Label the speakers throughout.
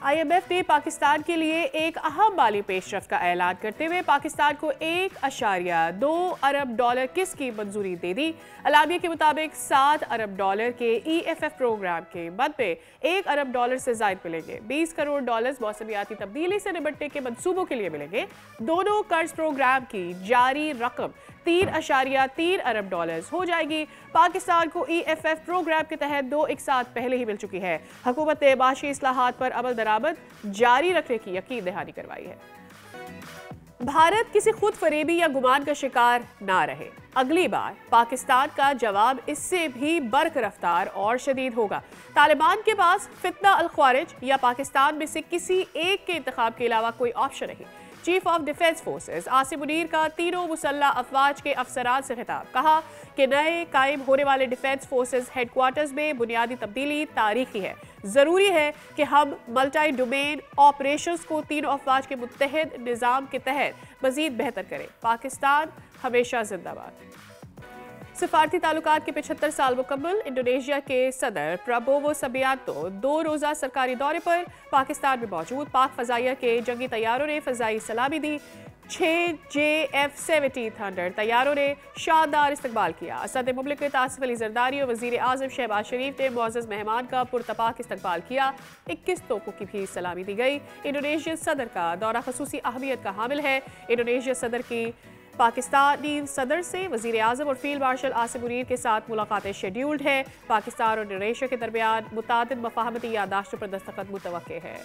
Speaker 1: IMF ने पाकिस्तान के लिए एक अहम माली पेशरफ्त का ऐलान करते हुए पाकिस्तान को $1.2 अरब की स्कीम मंजूरी दे दी। अलामिया के मुताबिक $7 अरब के EFF प्रोग्राम के मद में $1 अरब से ज्यादा मिलेंगे। $20 करोड़ मौसमियाती तब्दीली से निपटने के मंसूबों के लिए मिलेंगे। दोनों कर्ज प्रोग्राम की जारी रकम $3.3 अरब हो जाएगी। पाकिस्तान को EFF प्रोग्राम के तहत 2 इकसात पहले ही मिल चुकी है। हुकूमत ने माशी इस्लाहात पर अमल दरामद जारी रखने की यकीन दहानी करवाई है। भारत किसी खुद फरेबी या गुमान का शिकार ना रहे। अगली बार पाकिस्तान का जवाब इससे भी बर्क रफ्तार और शदीद होगा। तालिबान के पास फितना अल ख्वारिज या पाकिस्तान में से किसी एक के इंतखाब के अलावा कोई ऑप्शन नहीं। Chief of defence forces Asim Munir का तीनों मुसल्लह अफवाज के अफसरान से खिताब। कहा कि नए कायम होने वाले डिफेंस फोर्सेस हेडक्वार्टर्स में बुनियादी तब्दीली तारीखी है। ज़रूरी है कि हम मल्टी डोमेन ऑपरेशंस को तीनों अफवाज के मुत्तहद निज़ाम के तहत मज़ीद बेहतर करें। पाकिस्तान हमेशा जिंदाबाद। सिफारती ताल्लुकात के 75 साल मुकम्मल। इंडोनेशिया के सदर प्रबोवो सबियांतो 2 रोज़ा सरकारी दौरे पर पाकिस्तान में मौजूद। पाक फ़ज़ाइया के जंगी तैयारों ने फ़ज़ाई सलामी दी। 6 JF-70 थंडर तैयारों ने शानदार इस्तकबाल किया। सदर मुमलिकत आसिफ अली ज़रदारी और वज़ीर आज़म शहबाज शरीफ ने मुअज़्ज़ज़ मेहमान का पुरतपाक इस्तकबाल किया। 21 तोपों की भी सलामी दी गई। इंडोनेशिया सदर का दौरा ख़ुसूसी अहमियत का हामिल है। इंडोनेशिया सदर की पाकिस्तानी सदर से वज़ीर आज़म और फील्ड मार्शल आसिम मुनीर के साथ मुलाकातें शेड्यूल्ड है। पाकिस्तान और इंडोनेशिया के दरमियान मुतादिद मफ़ाहमती यादाश्तों पर दस्तखत मुतवक्के है।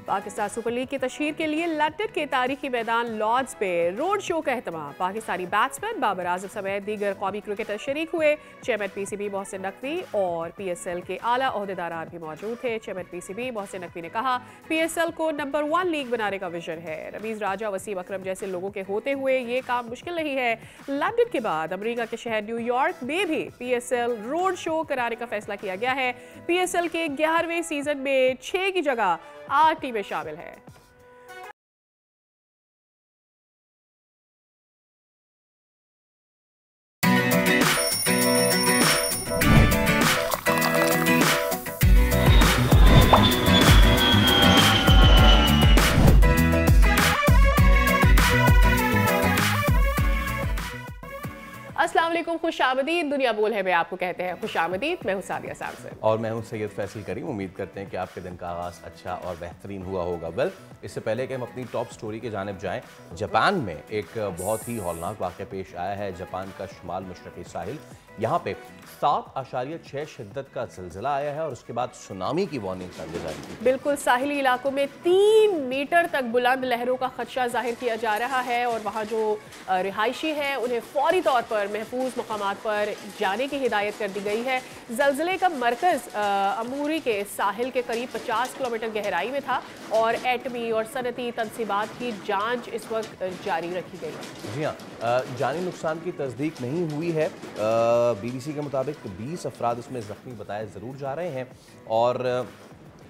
Speaker 1: पाकिस्तान सुपर लीग की तशहीर के लिए लंदन के तारीखी मैदान लॉर्ड्स पे रोड शो का एहतमाम। पाकिस्तानी बैट्समैन बाबर आजम समेत दीगर कौमी क्रिकेटर शरीक हुए। चेयरमैन PCB मोहसिन नकवी और PSL के आला ओहदेदारान भी मौजूद थे। चेयरमैन PCB मोहसिन नकवी ने कहा PSL को नंबर 1 लीग बनाने का विजन है। रमीज राजा, वसीम अकरम जैसे लोगों के होते हुए ये काम मुश्किल नहीं है। लंदन के बाद अमरीका के शहर न्यूयॉर्क में भी PSL रोड शो कराने का फैसला किया गया है। PSL के 11वें सीजन में 6 की जगह 8 टीमें शामिल है। अस्सलाम वालेकुम, खुशामदीद। दुनिया बोल है में आपको कहते हैं खुशामदीद। मैं हूं सादिया सामसन
Speaker 2: और मैं हूं सैयद फैसल करीम। उम्मीद करते हैं कि आपके दिन का आगाज़ अच्छा और बेहतरीन हुआ होगा। वेल, इससे पहले कि हम अपनी टॉप स्टोरी की जानिब जाएं, जापान में एक बहुत ही हौलनाक वाक़या पेश आया है। जापान का शुमाल मशरक़ी साहिल, यहाँ पे 7.6 शिद्दत का ज़िलज़िला आया है और उसके बाद सुनामी की वार्निंग दी जा रही है।
Speaker 1: बिल्कुल, साहिली इलाकों में 3 मीटर तक बुलंद लहरों का खदशा जाहिर किया जा रहा है और वहाँ जो रिहायशी है उन्हें फौरी तौर पर महफूज मकामात पर जाने की हिदायत कर दी गई है। ज़लज़ले का मरकज़ अमूरी के साहिल के करीब 50 किलोमीटर गहराई में था और एटमी और सनती तनसीबात की जाँच इस वक्त जारी रखी गई है।
Speaker 2: जी हाँ, जानी नुकसान की तस्दीक नहीं हुई है। BBC के मुताबिक 20 अफराद इसमें ज़ख्मी बताए ज़रूर जा रहे हैं और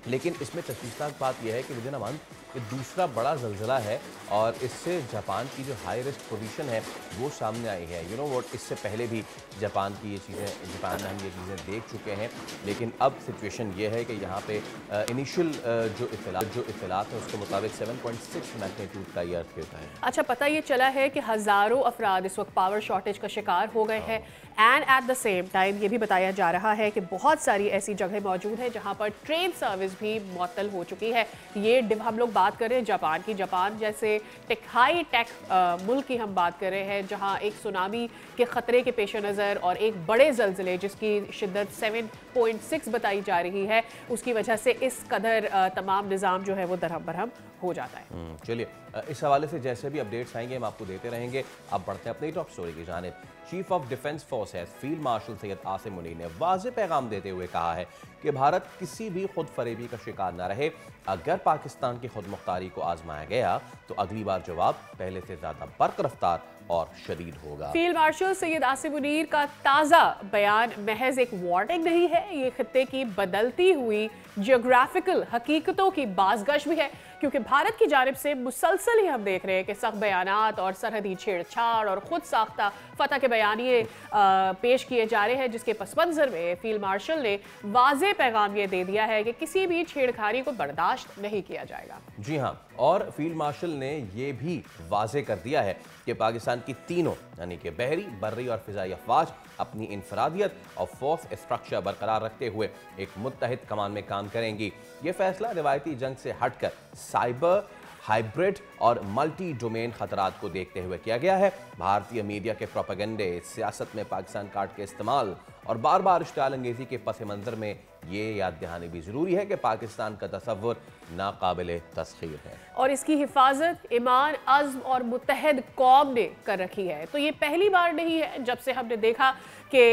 Speaker 2: लेकिन इसमें तशवीशनाक बात यह है कि विदिन अ मंथ ये दूसरा बड़ा ज़लज़ला है और इससे जापान की जो हाई रिस्क पोजीशन है वो सामने आई है। यू नो व्हाट, इससे पहले भी जापान में हम ये चीज़ें देख चुके हैं, लेकिन अब सिचुएशन ये है कि यहाँ पे इनिशियल जो इत्तलात है उसके मुताबिक 7.6 मैग्नीट्यूड का ये अर्थक्वेक है।
Speaker 1: अच्छा, पता ये चला है कि हज़ारों अफराद इस वक्त पावर शॉर्टेज का शिकार हो गए हैं and at the same time ये भी बताया जा रहा है कि बहुत सारी ऐसी जगह मौजूद हैं जहाँ पर ट्रेन सर्विस भी मुअत्तल हो चुकी है। ये हम लोग बात कर रहे हैं जापान की। जापान जैसे हाई टेक मुल्क की हम बात कर रहे हैं जहां एक सुनामी के खतरे के पेश नज़र और एक बड़े ज़लज़ले जिसकी शिद्दत 7.6 बताई जा रही है, उसकी वजह से इस कदर तमाम निज़ाम जो है वो दरहम बरहम हो जाता है।
Speaker 2: चलिए, इस हवाले से जैसे भी अपडेट्स आएंगे हम आपको देते रहेंगे। अब बढ़ते हैं अपनी टॉप स्टोरी की जानिब। Chief of defence forces field marshal Syed Asim Munir ने वाज़ेह पैगाम देते हुए कहा है कि भारत किसी भी खुद फरेबी का शिकार न रहे। अगर पाकिस्तान की खुद मुख्तारी को आजमाया गया तो अगली बार जवाब पहले से ज़्यादा बर्क रफ्तार और शदीद होगा।
Speaker 1: फील्ड मार्शल सैयद आसिम मुनीर का ताज़ा बयान महज एक वार्निंग नहीं है, ये खित्ते की बदलती हुई जियोग्राफिकल हकीकतों की बाज़गश भी है क्योंकि भारत की जानिब से मुसलसल ही हम देख रहे हैं कि सख्त बयानात और सरहदी छेड़छाड़ और ख़ुद साख्ता फतह के बयानिए पेश किए जा रहे हैं, जिसके पस मंज़र में फील्ड मार्शल ने वाज़ेह पैगाम ये दे दिया है कि किसी भी छेड़खानी को बर्दाश्त नहीं किया जाएगा।
Speaker 2: जी हाँ, और फील्ड मार्शल ने ये भी वाज़ेह कर दिया है कि पाकिस्तान की तीनों यानी कि बहरी, बर्री और फ़िज़ाई अफ़वाज अपनी इनफरादियत और फोर्स स्ट्रक्चर बरकरार रखते हुए एक मुत्तहिद कमान में काम करेंगी। ये फैसला रिवायती जंग से हटकर साइबर, हाइब्रिड और मल्टी डोमेन खतरात को देखते हुए किया गया है। भारतीय मीडिया के प्रोपेगेंडे, सियासत में पाकिस्तान कार्ड के इस्तेमाल और बार बार इश्तिआल अंगेज़ी के पस मंज़र में ये याद दहानी भी ज़रूरी है कि पाकिस्तान का तसव्वुर नाकाबिले तस्खीर है और
Speaker 1: इसकी हिफाजत ईमान, अज़्म और मुत्तहद कौम ने कर रखी है। तो ये पहली बार नहीं है जब से हमने देखा कि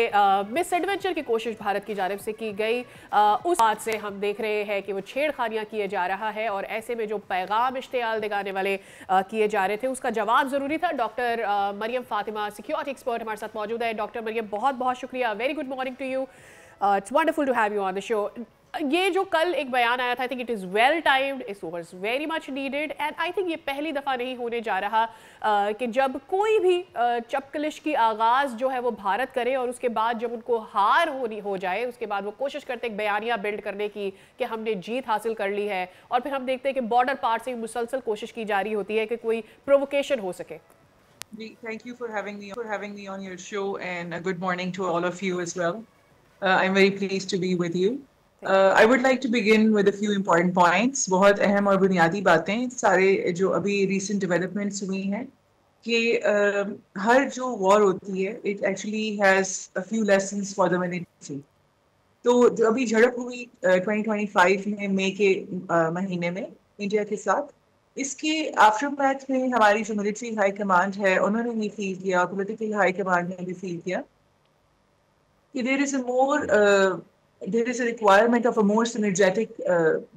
Speaker 1: मिस एडवेंचर की कोशिश भारत की जानिब से की गई। उस बात से हम देख रहे हैं कि वो छेड़खानियाँ किए जा रहा है और ऐसे में जो पैगाम इश्तिआल दिखाने वाले किए जा रहे थे उसका जवाब ज़रूरी था। Doctor Mariam Fatima, security expert, हमारे साथ मौजूद है। डॉक्टर मरियम, बहुत बहुत शुक्रिया। Very good morning to you. It's wonderful to have you on the show. ये जो कल एक बयान आया था, I think it is well timed, it was very much needed and I think ये पहली दफ़ा नहीं होने जा रहा कि जब कोई भी चपकलिश की आगाज़ जो है वो भारत करे और उसके बाद जब उनको हार हो जाए उसके बाद वो कोशिश करते एक बयानिया बिल्ड करने की कि हमने जीत हासिल कर ली है, और फिर हम देखते हैं कि बॉर्डर पार से मुसलसल कोशिश की जा रही होती है कि कोई प्रोवोकेशन हो सके।
Speaker 3: Thank you for having me on your show, and a good morning to all of you as well. I'm very pleased to be with you. I would like to begin with a few important points. बहुत अहम और बुनियादी बातें सारे जो अभी recent developments हुई हैं कि हर जो war होती है it actually has a few lessons for the military. तो जो अभी झड़प हुई 2025 में मई के महीने में इंडिया के साथ, इसके आफ्टरमैथ में हमारी जो मिलिट्री हाई कमांड है उन्होंने भी फील किया, पॉलिटिकल हाई कमांड ने भी फील किया कि there is a requirement of a more synergetic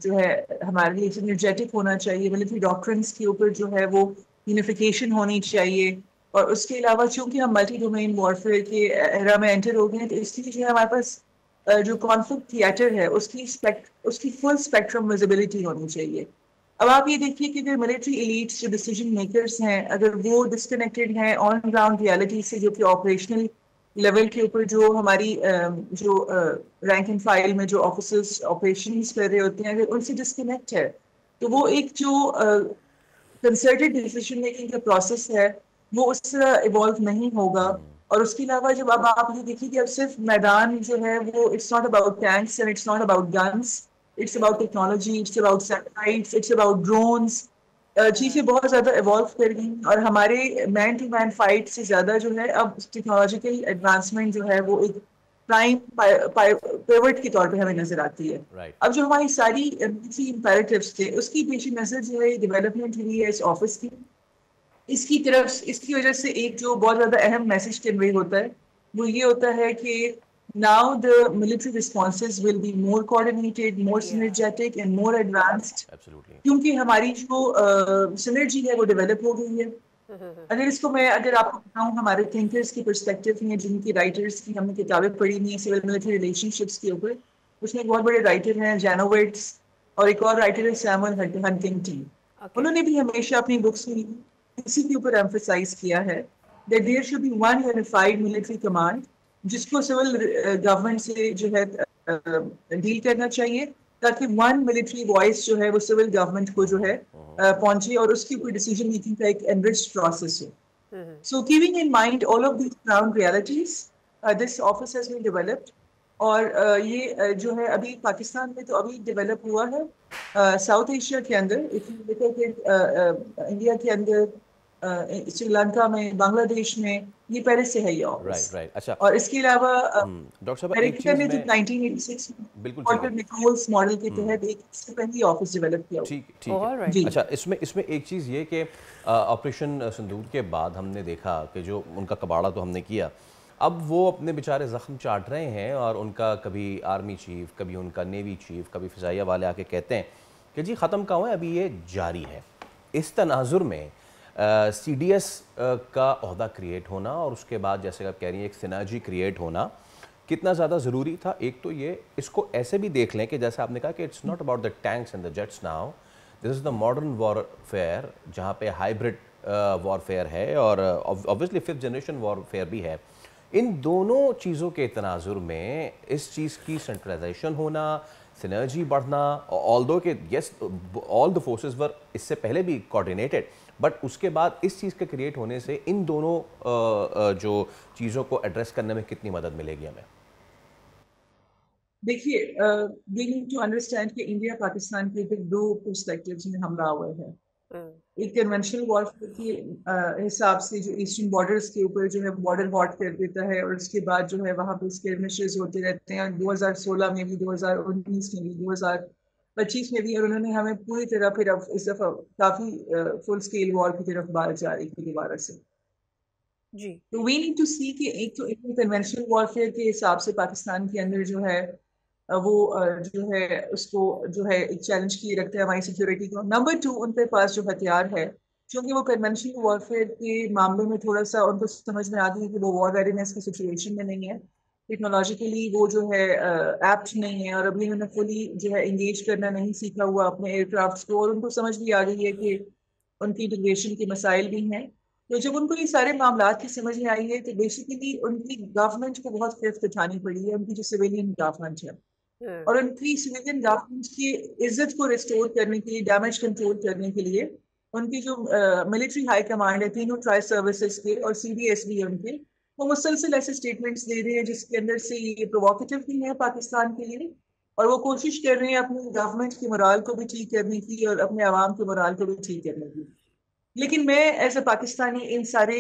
Speaker 3: जो है हमारे लिए synergetic होना चाहिए। मिलिट्री डॉक्ट्रिन्स के ऊपर जो है वो यूनिफिकेशन होनी चाहिए, और उसके अलावा चूंकि हम मल्टी डोमेन वॉरफेयर के एरा में एंटर हो गए हैं तो इसलिए जो है हमारे पास जो कॉन्फ्लिक्ट थिएटर है उसकी फुल स्पेक्ट्रम विजिबिलिटी होनी चाहिए। अब आप ये देखिए कि अगर मिलिट्री एलीट्स जो डिसीजन मेकर्स हैं अगर वो डिस्कनेक्टेड हैं ऑन ग्राउंड रियलिटी से, जो कि ऑपरेशनल लेवल के ऊपर जो हमारी जो रैंक एंड फाइल में जो ऑफिसर्स ऑपरेशंस कर रहे होते हैं, अगर उनसे डिस्कनेक्ट है तो वो एक जो कंसर्टेड डिसीजन मेकिंग का प्रोसेस है वो उस तरह इवॉल्व नहीं होगा। और उसके अलावा जब अब आप ये देखिए कि अब सिर्फ मैदान जो है वो it's not about tanks and it's not about guns, it's about technology, it's about satellites, it's about drones. चीज़ें बहुत ज़्यादा इवॉल्व कर गई और हमारे मैन टू मैन फाइट से ज़्यादा जो है अब टेक्नोलॉजिकल एडवांसमेंट जो है वो एक प्राइम पिवट के तौर पे हमें नजर आती है। अब जो हमारी सारी मिलिट्री इम्पेरेटिव्स थे उसकी पेश नज़र जो है डेवलपमेंट हुई है इस ऑफिस की, इसकी वजह से एक जो बहुत ज़्यादा अहम मैसेज कन्वे होता है वो ये होता है कि now the military responses will be more coordinated, more synergetic and more advanced.
Speaker 2: Absolutely.
Speaker 3: क्योंकि हमारी जो synergy है वो develop हो गई है। अगर आपको बताऊं हमारे thinkers की perspective में, जिनकी writers की हमने किताबें पढ़ी हुई हैं civil military relationships के ऊपर, उसमें एक बहुत बड़े writer हैं Janowitz और एक और writer है Samuel Huntington। उन्होंने भी हमेशा अपनी books में इसी के ऊपर emphasize किया है that there should be one unified military command जिसको सिविल गवर्नमेंट से जो है डील करना चाहिए, ताकि वन मिलिट्री वॉइस जो है वो सिविल गवर्नमेंट को जो है पहुंचे और उसके ऊपर डिसीजन मेकिंग का एक एनरिच्ड प्रोसेस हो। So keeping in mind all of these ground realities this office has been developed, और ये जो है अभी पाकिस्तान में तो अभी डेवलप हुआ है, साउथ एशिया के अंदर, इंडिया के अंदर, श्रीलंका में, बांग्लादेश में, ये पहले से है ये ऑफिस।
Speaker 2: राइट। अच्छा,
Speaker 3: और इसके अलावा
Speaker 2: डॉक्टर साहब
Speaker 3: अमेरिका ने 1986
Speaker 2: बिल्कुल
Speaker 3: और निकोल्स मॉडल के तहत एक इससे पहले ऑफिस डेवलप किया।
Speaker 2: ठीक है। अच्छा, इसमें एक चीज़ ये कि ऑपरेशन सिंदूर के बाद हमने देखा कि जो उनका कबाड़ा तो हमने किया, अब वो अपने बेचारे ज़ख्म चाट रहे हैं और उनका कभी आर्मी चीफ, कभी उनका नेवी चीफ, कभी फ़िज़ाइया वाले आके कहते हैं कि जी ख़त्म कहाँ है, अभी ये जारी है। इस तनाजुर में CDS का ओहदा क्रिएट होना और उसके बाद जैसे आप कह रही हैं एक सिनर्जी क्रिएट होना कितना ज़्यादा ज़रूरी था। एक तो ये, इसको ऐसे भी देख लें कि जैसे आपने कहा कि it's not about the tanks and the jets now, this is the modern warfare, जहाँ पे हाइब्रिड वॉरफेयर है और ऑब्वियसली 5th जनरेशन वॉरफेयर भी है। इन दोनों चीज़ों के तनाजुर में इस चीज़ की सेंट्रलाइजेशन होना, सिनर्जी बढ़ना, ऑल्दो के यस ऑल द फोर्सेस वर इससे पहले भी कोऑर्डिनेटेड, बट उसके बाद इस चीज़ के क्रिएट होने से इन दोनों जो चीज़ों को एड्रेस करने में कितनी मदद मिलेगी हमें?
Speaker 3: देखिए, वी नीड टू अंडरस्टैंड कि इंडिया पाकिस्तान के ऊपर दो पर्सपेक्टिव्स में हमला हुआ है। एक कन्वेंशनल वॉरफेयर के हिसाब से जो ईस्टर्न बॉर्डर्स के ऊपर जो है बॉर्डर हॉट कर देता है और उसके बाद जो है वहाँ पे स्किर्मिशेस होते रहते हैं। 2016 में भी, 2019 में भी, 2025 में भी, और उन्होंने हमें पूरी तरह फिर अब इस दफा काफी फुल स्केल वॉर की तरफ बाहर जा रही थी दोबारा से
Speaker 1: जी।
Speaker 3: तो वी नीड टू सी कि एक तो कन्वेंशनल वॉरफेयर के हिसाब से पाकिस्तान के अंदर जो है वो जो है उसको जो है एक चैलेंज किए रखते हैं हमारी सिक्योरिटी को। नंबर 2, उनके पास जो हथियार है, क्योंकि वो कन्वेंशनल वॉरफेयर के मामले में थोड़ा सा उनको समझ में आती है कि वो वॉर रेडीनेस की सिचुएशन में नहीं है, टेक्नोलॉजिकली वो जो है एप्ट नहीं है, और अभी उन्होंने फुली जो है इंगेज करना नहीं सीखा हुआ अपने एयरक्राफ्ट को, और उनको समझ भी आ गई है कि उनकी इंटीग्रेशन के मसाइल भी हैं। तो जब उनको ये सारे मामला की समझ में आई है तो बेसिकली उनकी गवर्नमेंट को बहुत गिरफ्त उठानी पड़ी है, उनकी जो सिविलियन गवर्नमेंट है, और उनकी सिविलियन गवर्नमेंट की इज्जत को रिस्टोर करने के लिए, डैमेज कंट्रोल करने के लिए उनकी जो मिलिट्री हाई कमांड है तीनों ट्राई सर्विसेज के और CDSD उनके, वो मुसलसल ऐसे स्टेटमेंट्स दे रहे हैं जिसके अंदर से ये प्रोवोकेटिव भी है पाकिस्तान के लिए, और वो कोशिश कर रहे हैं अपनी गवर्नमेंट की मोराल को भी ठीक करने की और अपने आवाम के मोराल को भी ठीक करने की। लेकिन मैं एज ए पाकिस्तानी इन सारे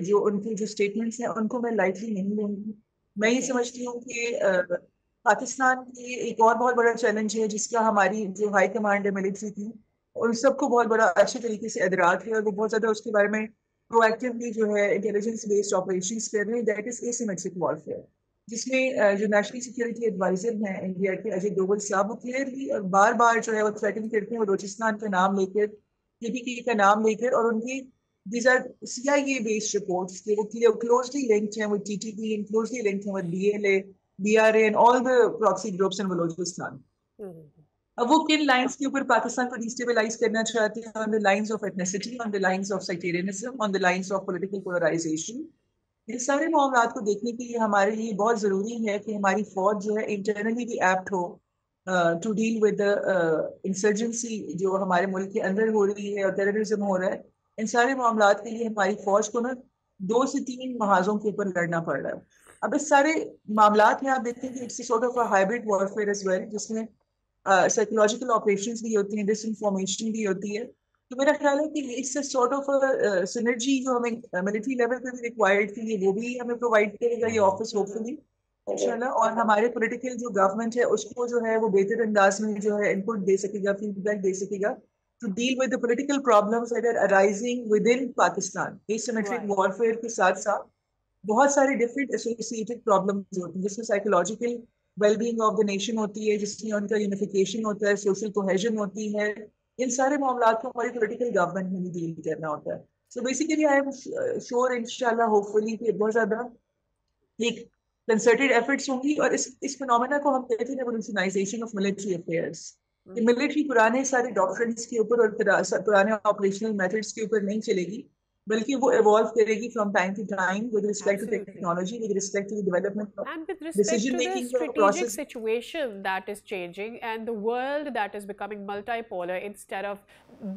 Speaker 3: जो उनके जो स्टेटमेंट्स हैं उनको मैं लाइटली नहीं लूंगी। मैं ये समझती हूँ कि पाकिस्तान की एक और बहुत बड़ा चैलेंज है जिसका हमारी जो हाई कमांड है मिलिट्री की, उन सबको बहुत बड़ा अच्छे तरीके से अदराक है, और वो बहुत ज़्यादा उसके बारे में प्रोएक्टिवली जो है इंटेलिजेंस बेस्ड ऑपरेशंस कर रहे हैं, दैट इज एसिमेट्रिक वॉरफेयर, जिसमें जो नेशनल सिक्योरिटी एडवाइजर हैं इंडिया के अजय डोवल साहब, वो क्लियरली और बार बार जो है वो थ्रेटन करते हैं, वो बलूचिस्तान का नाम लेकर, KPK का नाम लेकर, और उनकी these are CIA based reports, they were closely linked हैं with TTP and closely linked हैं with BLA, BRA and all the proxy groups in Balochistan. अब वो किन लाइंस के ऊपर पाकिस्तान को डिस्टेबलाइज करना चाहते हैं? On the lines of ethnicity, on the lines of sectarianism, on the lines of political polarization. इन सारे मामलों को देखने के लिए हमारे लिए बहुत ज़रूरी है कि हमारी फौज जो है इंटरनली भी एप्ट हो टू डील विद इंसर्जेंसी जो हमारे मुल्क के अंदर हो रही है और टेररिज्म हो रहा है। इन सारे मामलों के लिए हमारी फौज को ना 2 से 3 महाजों के ऊपर लड़ना पड़ रहा है। अब इस सारे मामलात में आप देखते हैं कि it's sort of a hybrid warfare as well, जिसमें साइकोलॉजिकल ऑपरेशंस भी होती हैं, डिसइंफॉर्मेशन भी होती है। तो मेरा ख्याल है कि इससे सॉर्ट ऑफ सिनर्जी जो हमें मिलिट्री लेवल पे भी रिक्वायर्ड थी, वो भी हमें प्रोवाइड करेगा ये ऑफिस होपफुली इंशाल्लाह, और हमारे पॉलिटिकल जो गवर्नमेंट है उसको जो है वो बेहतर अंदाज में जो है इनपुट दे सकेगा, फीडबैक दे सकेगा to deal with the political problems that are arising within Pakistan. Asymmetric warfare के साथ साथ बहुत सारे डिफरेंट एसोसिएटेड प्रॉब्लम्स होती हैं, जिसमें psychological wellbeing of the nation होती है, जिसमें उनका यूनिफिकेशन होता है, सोशल कोहेजन होती है। इन सारे मामलों को हमारी पॉलिटिकल गवर्नमेंट में भी डील करना होता है। So basically I am sure इंशाल्लाह होपफुली कि बहुत ज़्यादा एक कंसर्टेड एफर्ट्स होंगी, और इस फिनोमेना को हम कहते हैं रेवोल्यूशनाइजेशन ऑफ मिलिट्री अफेयर्स। मिलिट्री पुराने सारे डॉक्ट्रिन्स के ऊपर और पुराने ऑपरेशनल मेथड्स के ऊपर नहीं चलेगी, बल्कि वो इवॉल्व करेगी from time to time with respect to technology, with respect to the development
Speaker 1: and with respect
Speaker 3: decision
Speaker 1: to the
Speaker 3: making
Speaker 1: strategic
Speaker 3: process.
Speaker 1: situation that is changing and the world that is becoming multipolar instead of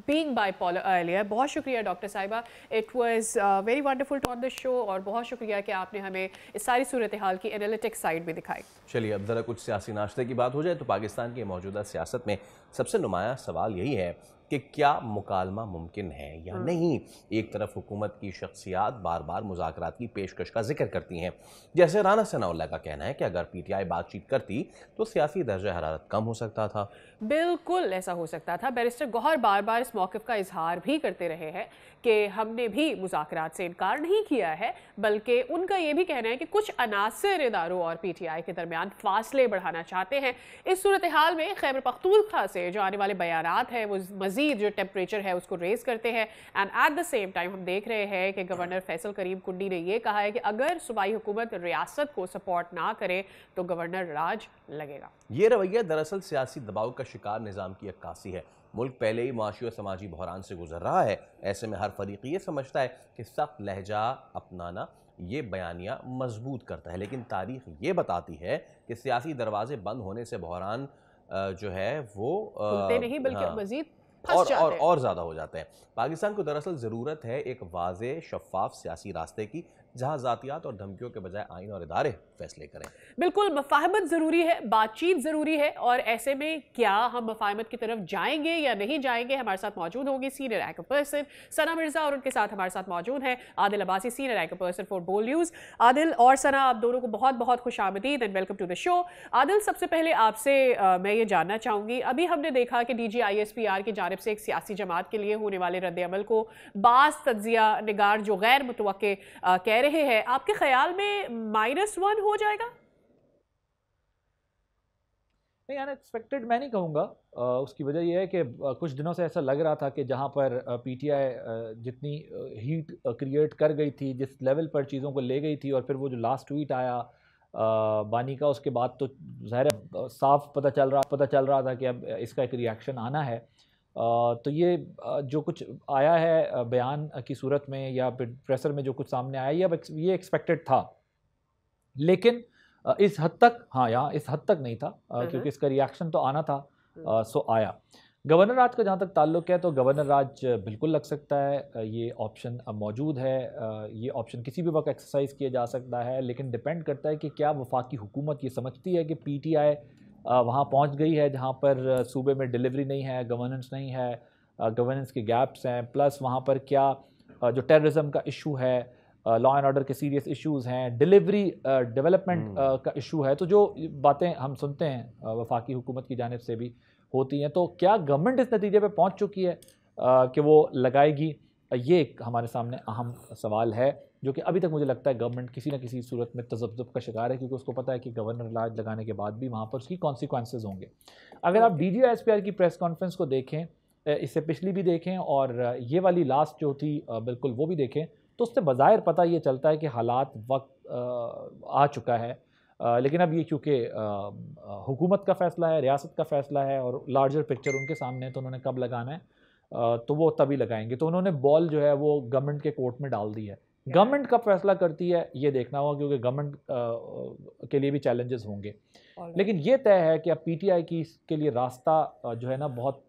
Speaker 1: being bipolar earlier. बहुत शुक्रिया doctor साहिबा, it was very wonderful to on the show, और बहुत शुक्रिया कि आपने हमें इस सारी सूरत हाल की एनालिटिक साइड भी दिखाई।
Speaker 2: चलिए अब ज़रा कुछ सियासी नाश्ते की बात हो जाए तो पाकिस्तान की मौजूदा सियासत में सबसे नुमाया सवाल यही है कि क्या मुकालमा मुमकिन है या नहीं। एक तरफ हुकूमत की शख्सियात बार बार मुज़ाकरात की पेशकश का जिक्र करती हैं, जैसे राना सनाउल्लाह का कहना है कि अगर PTI बातचीत करती तो सियासी दर्जा हरारत कम हो सकता था।
Speaker 1: बिल्कुल ऐसा हो सकता था। बैरिस्टर गौहर बार बार इस मौक़िफ़ का इजहार भी करते रहे हैं कि हमने भी मुज़ाकरात से इनकार नहीं किया है, बल्कि उनका ये भी कहना है कि कुछ अनासर इदारों और PTI के दरमियान फासले बढ़ाना चाहते हैं। इस सूरत हाल में खैबर पख्तूनख्वा से जो आने वाले बयानात हैं वो मज़ीद जो टेम्परेचर है उसको रेज करते हैं, and at the same time हम देख रहे हैं कि गवर्नर फैसल करीम कुंडी ने यह कहा है कि अगर सूबाई हुकूमत रियासत को सपोर्ट ना करे तो गवर्नर राज लगेगा।
Speaker 2: ये रवैया दरअसल सियासी दबाव का शिकार निज़ाम की अक्कासी है। मुल्क पहले ही माशी और समाजी बहरान से गुजर रहा है। ऐसे में हर फरीक ये समझता है कि सख्त लहजा अपनाना ये बयानिया मजबूत करता है, लेकिन तारीख ये बताती है कि सियासी दरवाजे बंद होने से बहरान जो है वो
Speaker 1: खुलते नहीं बल्कि मजीद
Speaker 2: और ज़्यादा हो जाते हैं। पाकिस्तान को दरअसल ज़रूरत है एक वाज़े शफाफ सियासी रास्ते की, जहां ज़ातियात और धमकियों के बजाय आइन और इदारे फैसले करें।
Speaker 1: बिल्कुल, मफाहमत ज़रूरी है, बातचीत ज़रूरी है, और ऐसे में क्या हम मफाहमत की तरफ जाएंगे या नहीं जाएंगे? हमारे साथ मौजूद होंगे senior anchor person Sana Mirza, और उनके साथ हमारे साथ मौजूद हैं Adil Abbasi, senior anchor person for Bold News. Adil और सना, आप दोनों को बहुत बहुत खुशामदीद and welcome to the show. Adil, सबसे पहले आपसे मैं ये जानना चाहूँगी, अभी हमने देखा कि DGISPR की जानिब से एक सियासी जमात के लिए होने वाले रद्द-ए-अमल को बाज़ तज्ज़िया निगार जो गैर मुतवक्के कह रहे हैं, आपके ख्याल में -1 हो जाएगा?
Speaker 4: नहीं, अनएक्सपेक्टेड मैं नहीं कहूँगा। उसकी वजह यह है कि कुछ दिनों से ऐसा लग रहा था कि जहाँ पर PTI जितनी हीट क्रिएट कर गई थी, जिस लेवल पर चीज़ों को ले गई थी, और फिर वो जो लास्ट ट्वीट आया बानी का, उसके बाद तो ज़ाहिर साफ पता चल रहा था कि अब इसका एक रिएक्शन आना है। तो ये जो कुछ आया है बयान की सूरत में या प्रेशर में जो कुछ सामने आया, ये एक्सपेक्टेड था, लेकिन इस हद तक, हाँ यहाँ इस हद तक नहीं था, क्योंकि इसका रिएक्शन तो आना था। सो आया। गवर्नर राज का जहाँ तक ताल्लुक है, तो गवर्नर राज बिल्कुल लग सकता है, ये ऑप्शन मौजूद है, ये ऑप्शन किसी भी वक्त एक्सरसाइज किया जा सकता है, लेकिन डिपेंड करता है कि क्या वफाकी हुकूमत ये समझती है कि PTI वहाँ पहुँच गई है जहाँ पर सूबे में डिलीवरी नहीं है, गवर्नेंस नहीं है, गवर्नेंस के गैप्स हैं, प्लस वहाँ पर क्या जो टेररिज्म का इशू है, लॉ एंड ऑर्डर के सीरियस इश्यूज़ हैं, डिलीवरी डेवलपमेंट का इशू है। तो जो बातें हम सुनते हैं वफाकी हुकूमत की जानिब से भी होती हैं, तो क्या गवर्नमेंट इस नतीजे पे पहुंच चुकी है कि वो लगाएगी? ये एक हमारे सामने अहम सवाल है, जो कि अभी तक मुझे लगता है गवर्नमेंट किसी न किसी सूरत में तज़ब्ज़ुब का शिकार है, क्योंकि उसको पता है कि गवर्नर राज लगाने के बाद भी वहाँ पर उसकी कॉन्सिक्वेंसेस होंगे। अगर आप DGISPR की प्रेस कॉन्फ्रेंस को देखें, इससे पिछली भी देखें और ये वाली लास्ट जो थी बिल्कुल वो भी देखें, तो उससे बज़ाहिर पता ये चलता है कि हालात वक्त आ चुका है। लेकिन अब ये चूँकि हुकूमत का फ़ैसला है, रियासत का फ़ैसला है, और लार्जर पिक्चर उनके सामने है, तो उन्होंने कब लगाना है तो वो तभी लगाएंगे। तो उन्होंने बॉल जो है वो गवर्नमेंट के कोर्ट में डाल दी है। गवर्नमेंट कब फैसला करती है ये देखना होगा, क्योंकि गवर्नमेंट के लिए भी चैलेंजेस होंगे। लेकिन ये तय है कि अब PTI के लिए रास्ता जो है ना बहुत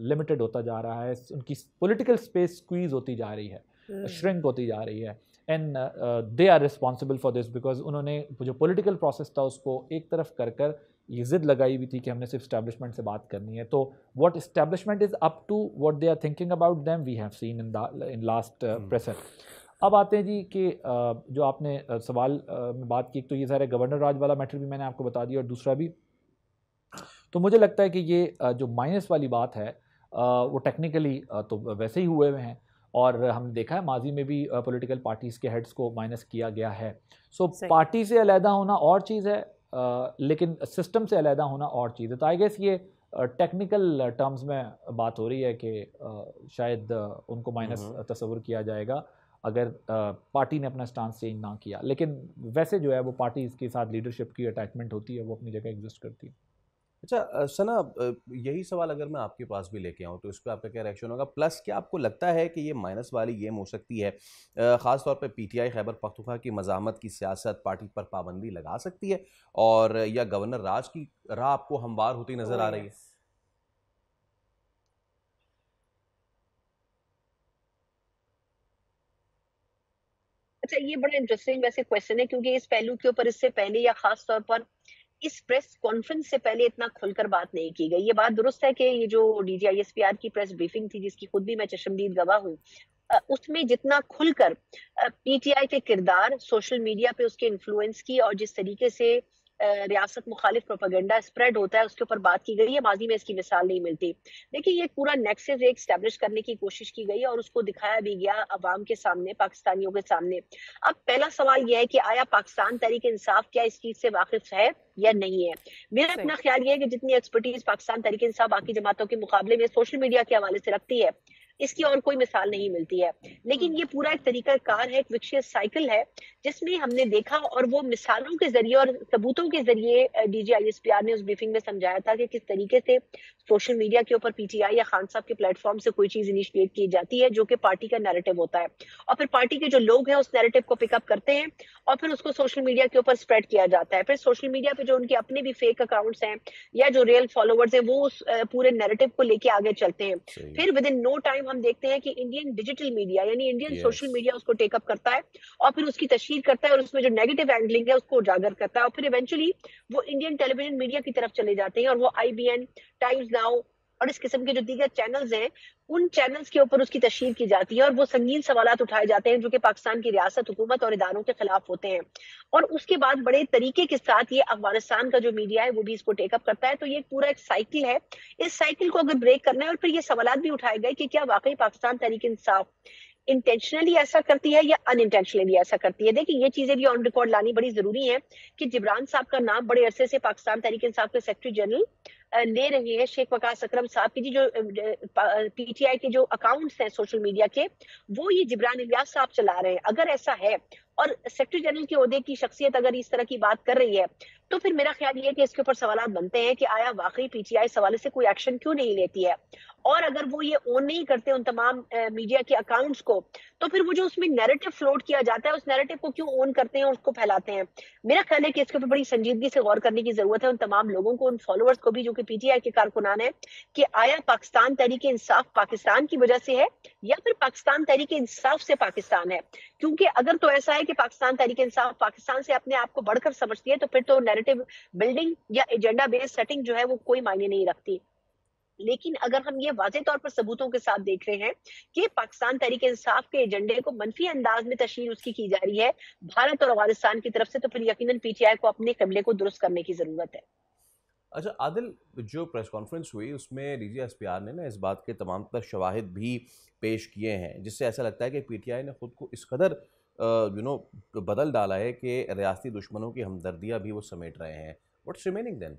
Speaker 4: लिमिटेड होता जा रहा है, उनकी पॉलिटिकल स्पेस स्क्वीज होती जा रही है, श्रिंक होती जा रही है, and they are responsible for this, because उन्होंने जो पॉलिटिकल प्रोसेस था उसको एक तरफ कर ये जिद लगाई हुई थी कि हमने सिर्फ इस्टेब्लिशमेंट से बात करनी है। तो what establishment is up to what they are thinking about them we have seen in last presser. अब आते हैं जी कि जो आपने सवाल में बात की, तो ये सारे गवर्नर राज वाला मैटर भी मैंने आपको बता दिया, और दूसरा भी, तो मुझे लगता है कि ये जो माइनस वाली बात है वो टेक्निकली तो वैसे ही हुए हैं, और हमने देखा है माजी में भी पॉलिटिकल पार्टीज़ के हेड्स को माइनस किया गया है। सो पार्टी से अलहदा होना और चीज़ है, लेकिन सिस्टम से अलहदा होना और चीज़ है। तो आई गेस ये टेक्निकल टर्म्स में बात हो रही है कि शायद उनको माइनस तस्वुर किया जाएगा अगर पार्टी ने अपना स्टांस चेंज ना किया, लेकिन वैसे जो है वो पार्टी के साथ लीडरशिप की अटैचमेंट होती है, वो अपनी जगह एग्जिस्ट करती है।
Speaker 2: अच्छा सना, यही सवाल अगर मैं आपके पास भी लेके आऊँ तो इस पर आपका क्या रिएक्शन होगा? प्लस क्या आपको लगता है कि ये माइनस वाली गेम हो सकती है, ख़ास तौर पे PTI खैबर पख्तूनख्वा की मज़ामत की सियासत पार्टी पर पाबंदी लगा सकती है, और या गवर्नर राज की राह आपको हमवार होती नज़र आ रही है?
Speaker 5: अच्छा, ये बड़ा इंटरेस्टिंग वैसे क्वेश्चन है, क्योंकि इस पहलू के ऊपर इससे पहले या खास तौर पर इस प्रेस कॉन्फ्रेंस से पहले इतना खुलकर बात नहीं की गई। ये बात दुरुस्त है कि ये जो DGISPR की प्रेस ब्रीफिंग थी, जिसकी खुद भी मैं चशमदीद गवाह हुई, उसमें जितना खुलकर PTI के किरदार, सोशल मीडिया पे उसके इन्फ्लुएंस की, और जिस तरीके से रियासत मुखालिफ प्रोपेगेंडा स्प्रेड होता है, उसके ऊपर बात की गई है। माजी में इसकी मिसाल नहीं मिलती। देखिए, ये पूरा नेक्सस एक स्टैब्लिश करने की कोशिश की गई, और उसको दिखाया भी गया अवाम के सामने, पाकिस्तानियों के सामने। अब पहला सवाल यह है कि आया पाकिस्तान तहरीक इंसाफ क्या इस चीज से वाकिफ है या नहीं है? मेरा अपना ख्याल ये है कि जितनी एक्सपर्टीज पाकिस्तान तहरीक इंसाफ बाकी जमातों के मुकाबले में सोशल मीडिया के हवाले से रखती है, इसकी और कोई मिसाल नहीं मिलती है। लेकिन ये पूरा एक तरीका कार है, एक विशेष साइकिल है, जिसमें हमने देखा और वो मिसालों के जरिए और सबूतों के जरिए DGISPR ने उस ब्रीफिंग में समझाया था कि किस तरीके से सोशल मीडिया के ऊपर PTI या खान साहब के प्लेटफॉर्म से कोई चीज इनिशिएट की जाती है जो कि पार्टी का नैरेटिव होता है, और फिर पार्टी के जो लोग हैं उस नैरेटिव को पिकअप करते हैं और फिर उसको सोशल मीडिया के ऊपर स्प्रेड किया जाता है। फिर सोशल मीडिया पे जो उनके अपने भी फेक अकाउंट्स हैं या जो रियल फॉलोअर्स हैं वो उस पूरे नैरेटिव को लेके आगे चलते हैं। फिर विद इन नो टाइम हम देखते हैं कि इंडियन डिजिटल मीडिया यानी इंडियन सोशल मीडिया उसको टेकअप करता है और फिर उसकी तशहीर करता है और उसमें जो नेगेटिव एंगलिंग है उसको उजागर करता है, और फिर इवेंचुअली वो इंडियन टेलीविजन मीडिया की तरफ चले जाते हैं और वो IBN, टाइम्स नाउ और इस किस्म के जो दीगर चैनल्स हैं उन चैनल्स के ऊपर उसकी तशहीर की जाती है और वो संगीन सवालात उठाए जाते हैं जो कि पाकिस्तान की रियासत, हुकूमत और इदारों के खिलाफ होते हैं। और उसके बाद बड़े तरीके के साथ ये अफगानिस्तान का जो मीडिया है वो भी इसको टेकअप करता है। तो ये पूरा एक साइकिल है, इस साइकिल को अगर ब्रेक करना है और फिर ये सवालात भी उठाए गए कि क्या वाकई पाकिस्तान तहरीक इंसाफ इंटेंशनली ऐसा करती है या अनइंटेंशनली ऐसा करती है। देखिए ये चीजें भी ऑन रिकॉर्ड लानी बड़ी जरूरी है कि जिब्रान साहब का नाम बड़े अरसे से पाकिस्तान तहरीक इंसाफ के सेक्रेटरी जनरल ले रहे हैं शेख वकास अकरम साहब की, जो PTI के जो अकाउंट्स हैं सोशल मीडिया के वो ये जिब्रान इलियास साहब चला रहे हैं। अगर ऐसा है और सेक्रेटरी जनरल के ओहदे की शख्सियत अगर इस तरह की बात कर रही है तो फिर मेरा ख्याल ये है कि इसके ऊपर सवाल बनते हैं कि आया वाकई PTI इस हवाले से कोई एक्शन क्यों नहीं लेती है, और अगर वो ये ओन नहीं करते उन तमाम मीडिया के अकाउंट्स को तो फिर वो जो उसमें नैरेटिव फ्लोट किया जाता है उस नैरेटिव को क्यों ओन करते हैं और उसको फैलाते हैं। मेरा ख्याल है कि इसके ऊपर बड़ी संजीदगी से गौर करने की जरूरत है उन तमाम लोगों को, उन फॉलोअर्स को भी जो कि PTI के कारकुनान है, कि आया पाकिस्तान तहरीक इंसाफ पाकिस्तान की वजह से है या फिर पाकिस्तान तहरीक इंसाफ से पाकिस्तान है। क्योंकि अगर तो ऐसा है कि पाकिस्तान तहरीक इंसाफ पाकिस्तान से अपने आप को बढ़कर समझती है तो फिर तो नैरेटिव बिल्डिंग या एजेंडा बेस्ड सेटिंग जो है वो कोई मायने नहीं रखती। लेकिन अगर हम ये वाज़ेह तौर पर सबूतों के साथ देख रहे हैं कि पाकिस्तान तहरीक इंसाफ के एजेंडे को मनफी अंदाज में तशहीर उसकी की जा रही है भारत और अफगानिस्तान की तरफ से, तो फिर यकीनन PTI को अपने कबले को दुरुस्त करने की जरूरत है।
Speaker 2: अच्छा आदिल, जो प्रेस कॉन्फ्रेंस हुई उसमें DGISPR ने ना इस बात के तमाम तर शवाहिद भी पेश किए हैं जिससे ऐसा लगता है कि PTI ने खुद को इस कदर बदल डाला है कि रियासती दुश्मनों की हमदर्दियाँ भी वो समेट रहे हैं। What's remaining then?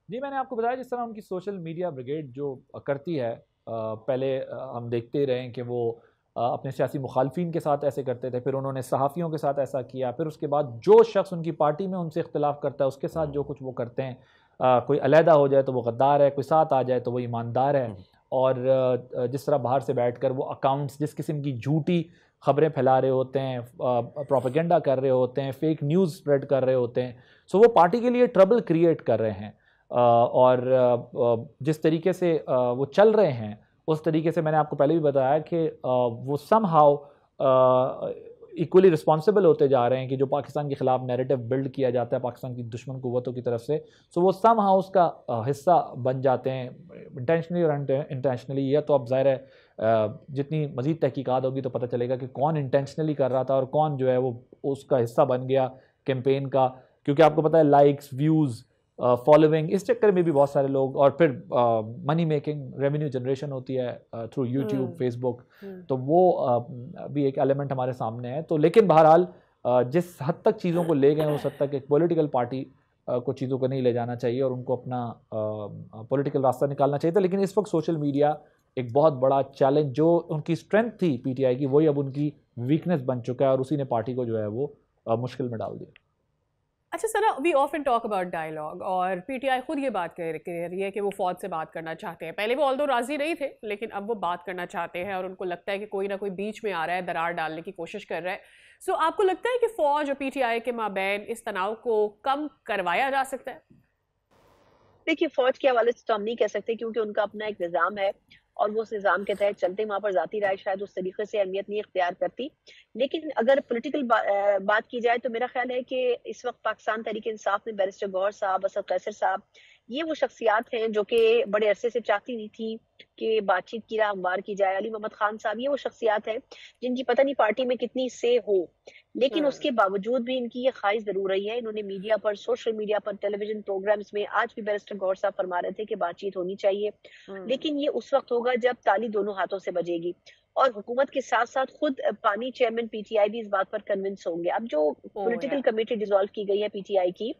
Speaker 4: जी, मैंने आपको बताया जिस तरह उनकी सोशल मीडिया ब्रिगेड जो करती है, पहले हम देखते रहे हैं कि वो अपने सियासी मुखालफिन के साथ ऐसे करते थे, फिर उन्होंने सहाफ़ियों के साथ ऐसा किया, फिर उसके बाद जो शख्स उनकी पार्टी में उनसे इख्तिलाफ़ करता है उसके साथ जो कुछ वो करते हैं, कोई अलहदा हो जाए तो वो गद्दार है, कोई साथ आ जाए तो वो ईमानदार है। और जिस तरह बाहर से बैठकर वो अकाउंट्स जिस किस्म की झूठी खबरें फैला रहे होते हैं, प्रोपेगेंडा कर रहे होते हैं, फेक न्यूज़ स्प्रेड कर रहे होते हैं, सो वो पार्टी के लिए ट्रबल क्रिएट कर रहे हैं। और जिस तरीके से वो चल रहे हैं उस तरीके से मैंने आपको पहले भी बताया कि वो समहाउ इक्वली रिस्पॉन्सिबल होते जा रहे हैं कि जो पाकिस्तान के ख़िलाफ़ नैरेटिव बिल्ड किया जाता है पाकिस्तान की दुश्मन क़ुव्वतों की तरफ से, सो वो समहाउ उसका हिस्सा बन जाते हैं इंटेंशनली और इंटेंशनली। या तो अब ज़ाहिर है जितनी मज़ीद तहकीकात होगी तो पता चलेगा कि कौन इंटेंशनली कर रहा था और कौन जो है वो उसका हिस्सा बन गया कैंपेन का, क्योंकि आपको पता है लाइक्स, व्यूज़, फॉलोइंग, इस चक्कर में भी बहुत सारे लोग, और फिर मनी मेकिंग, रेवेन्यू जनरेशन होती है थ्रू यूट्यूब, फेसबुक, तो वो भी एक एलिमेंट हमारे सामने है। तो लेकिन बहरहाल जिस हद तक चीज़ों को ले गए उस हद तक एक पॉलिटिकल पार्टी को चीज़ों को नहीं ले जाना चाहिए और उनको अपना पॉलिटिकल रास्ता निकालना चाहिए था। लेकिन इस वक्त सोशल मीडिया एक बहुत बड़ा चैलेंज, जो उनकी स्ट्रेंथ थी PTI की, वही अब उनकी वीकनेस बन चुका है और उसी ने पार्टी को जो है वो मुश्किल में डाल दिया।
Speaker 1: अच्छा sir, we often talk about dialogue और PTI खुद ये बात कह रही है कि वो फौज से बात करना चाहते हैं। पहले वो ऑल्दो राजी नहीं थे लेकिन अब वो बात करना चाहते हैं और उनको लगता है कि कोई ना कोई बीच में आ रहा है, दरार डालने की कोशिश कर रहा है। सो आपको लगता है कि फौज और PTI के माबैन इस तनाव को कम करवाया जा सकता है?
Speaker 5: देखिए फौज के हवाले से तो हम नहीं कह सकते क्योंकि उनका अपना एक निज़ाम है और वो उस निज़ाम के तहत चलते, वहाँ पर ज़ाती राय शायद उस तरीके से अहमियत नहीं इख्तियार करती। लेकिन अगर पॉलिटिकल बात की जाए तो मेरा ख्याल है कि इस वक्त पाकिस्तान तहरीक इंसाफ में बैरिस्टर गौहर साहब, असद कैसर साहब, ये वो शख्सियात हैं जो कि बड़े अरसे से चाहती नहीं थी कि बातचीत की राह हमवार की जाए। अली मोहम्मद खान साहब, ये वो शख्सियात हैं जिनकी पता नहीं पार्टी में कितनी से हो, लेकिन उसके बावजूद भी इनकी ये ख्वाहिश जरूर रही है। इन्होंने मीडिया पर, सोशल मीडिया पर, टेलीविजन प्रोग्राम्स में, आज भी बैरिस्टर गौहर साहब फरमा रहे थे कि बातचीत होनी चाहिए, लेकिन ये उस वक्त होगा जब ताली दोनों हाथों से बजेगी और हुकूमत के साथ साथ खुद पानी चेयरमैन PTI भी इस बात पर कन्विंस होंगे। अब जो पॉलिटिकल कमेटी डिसॉल्व की गई है PTI की,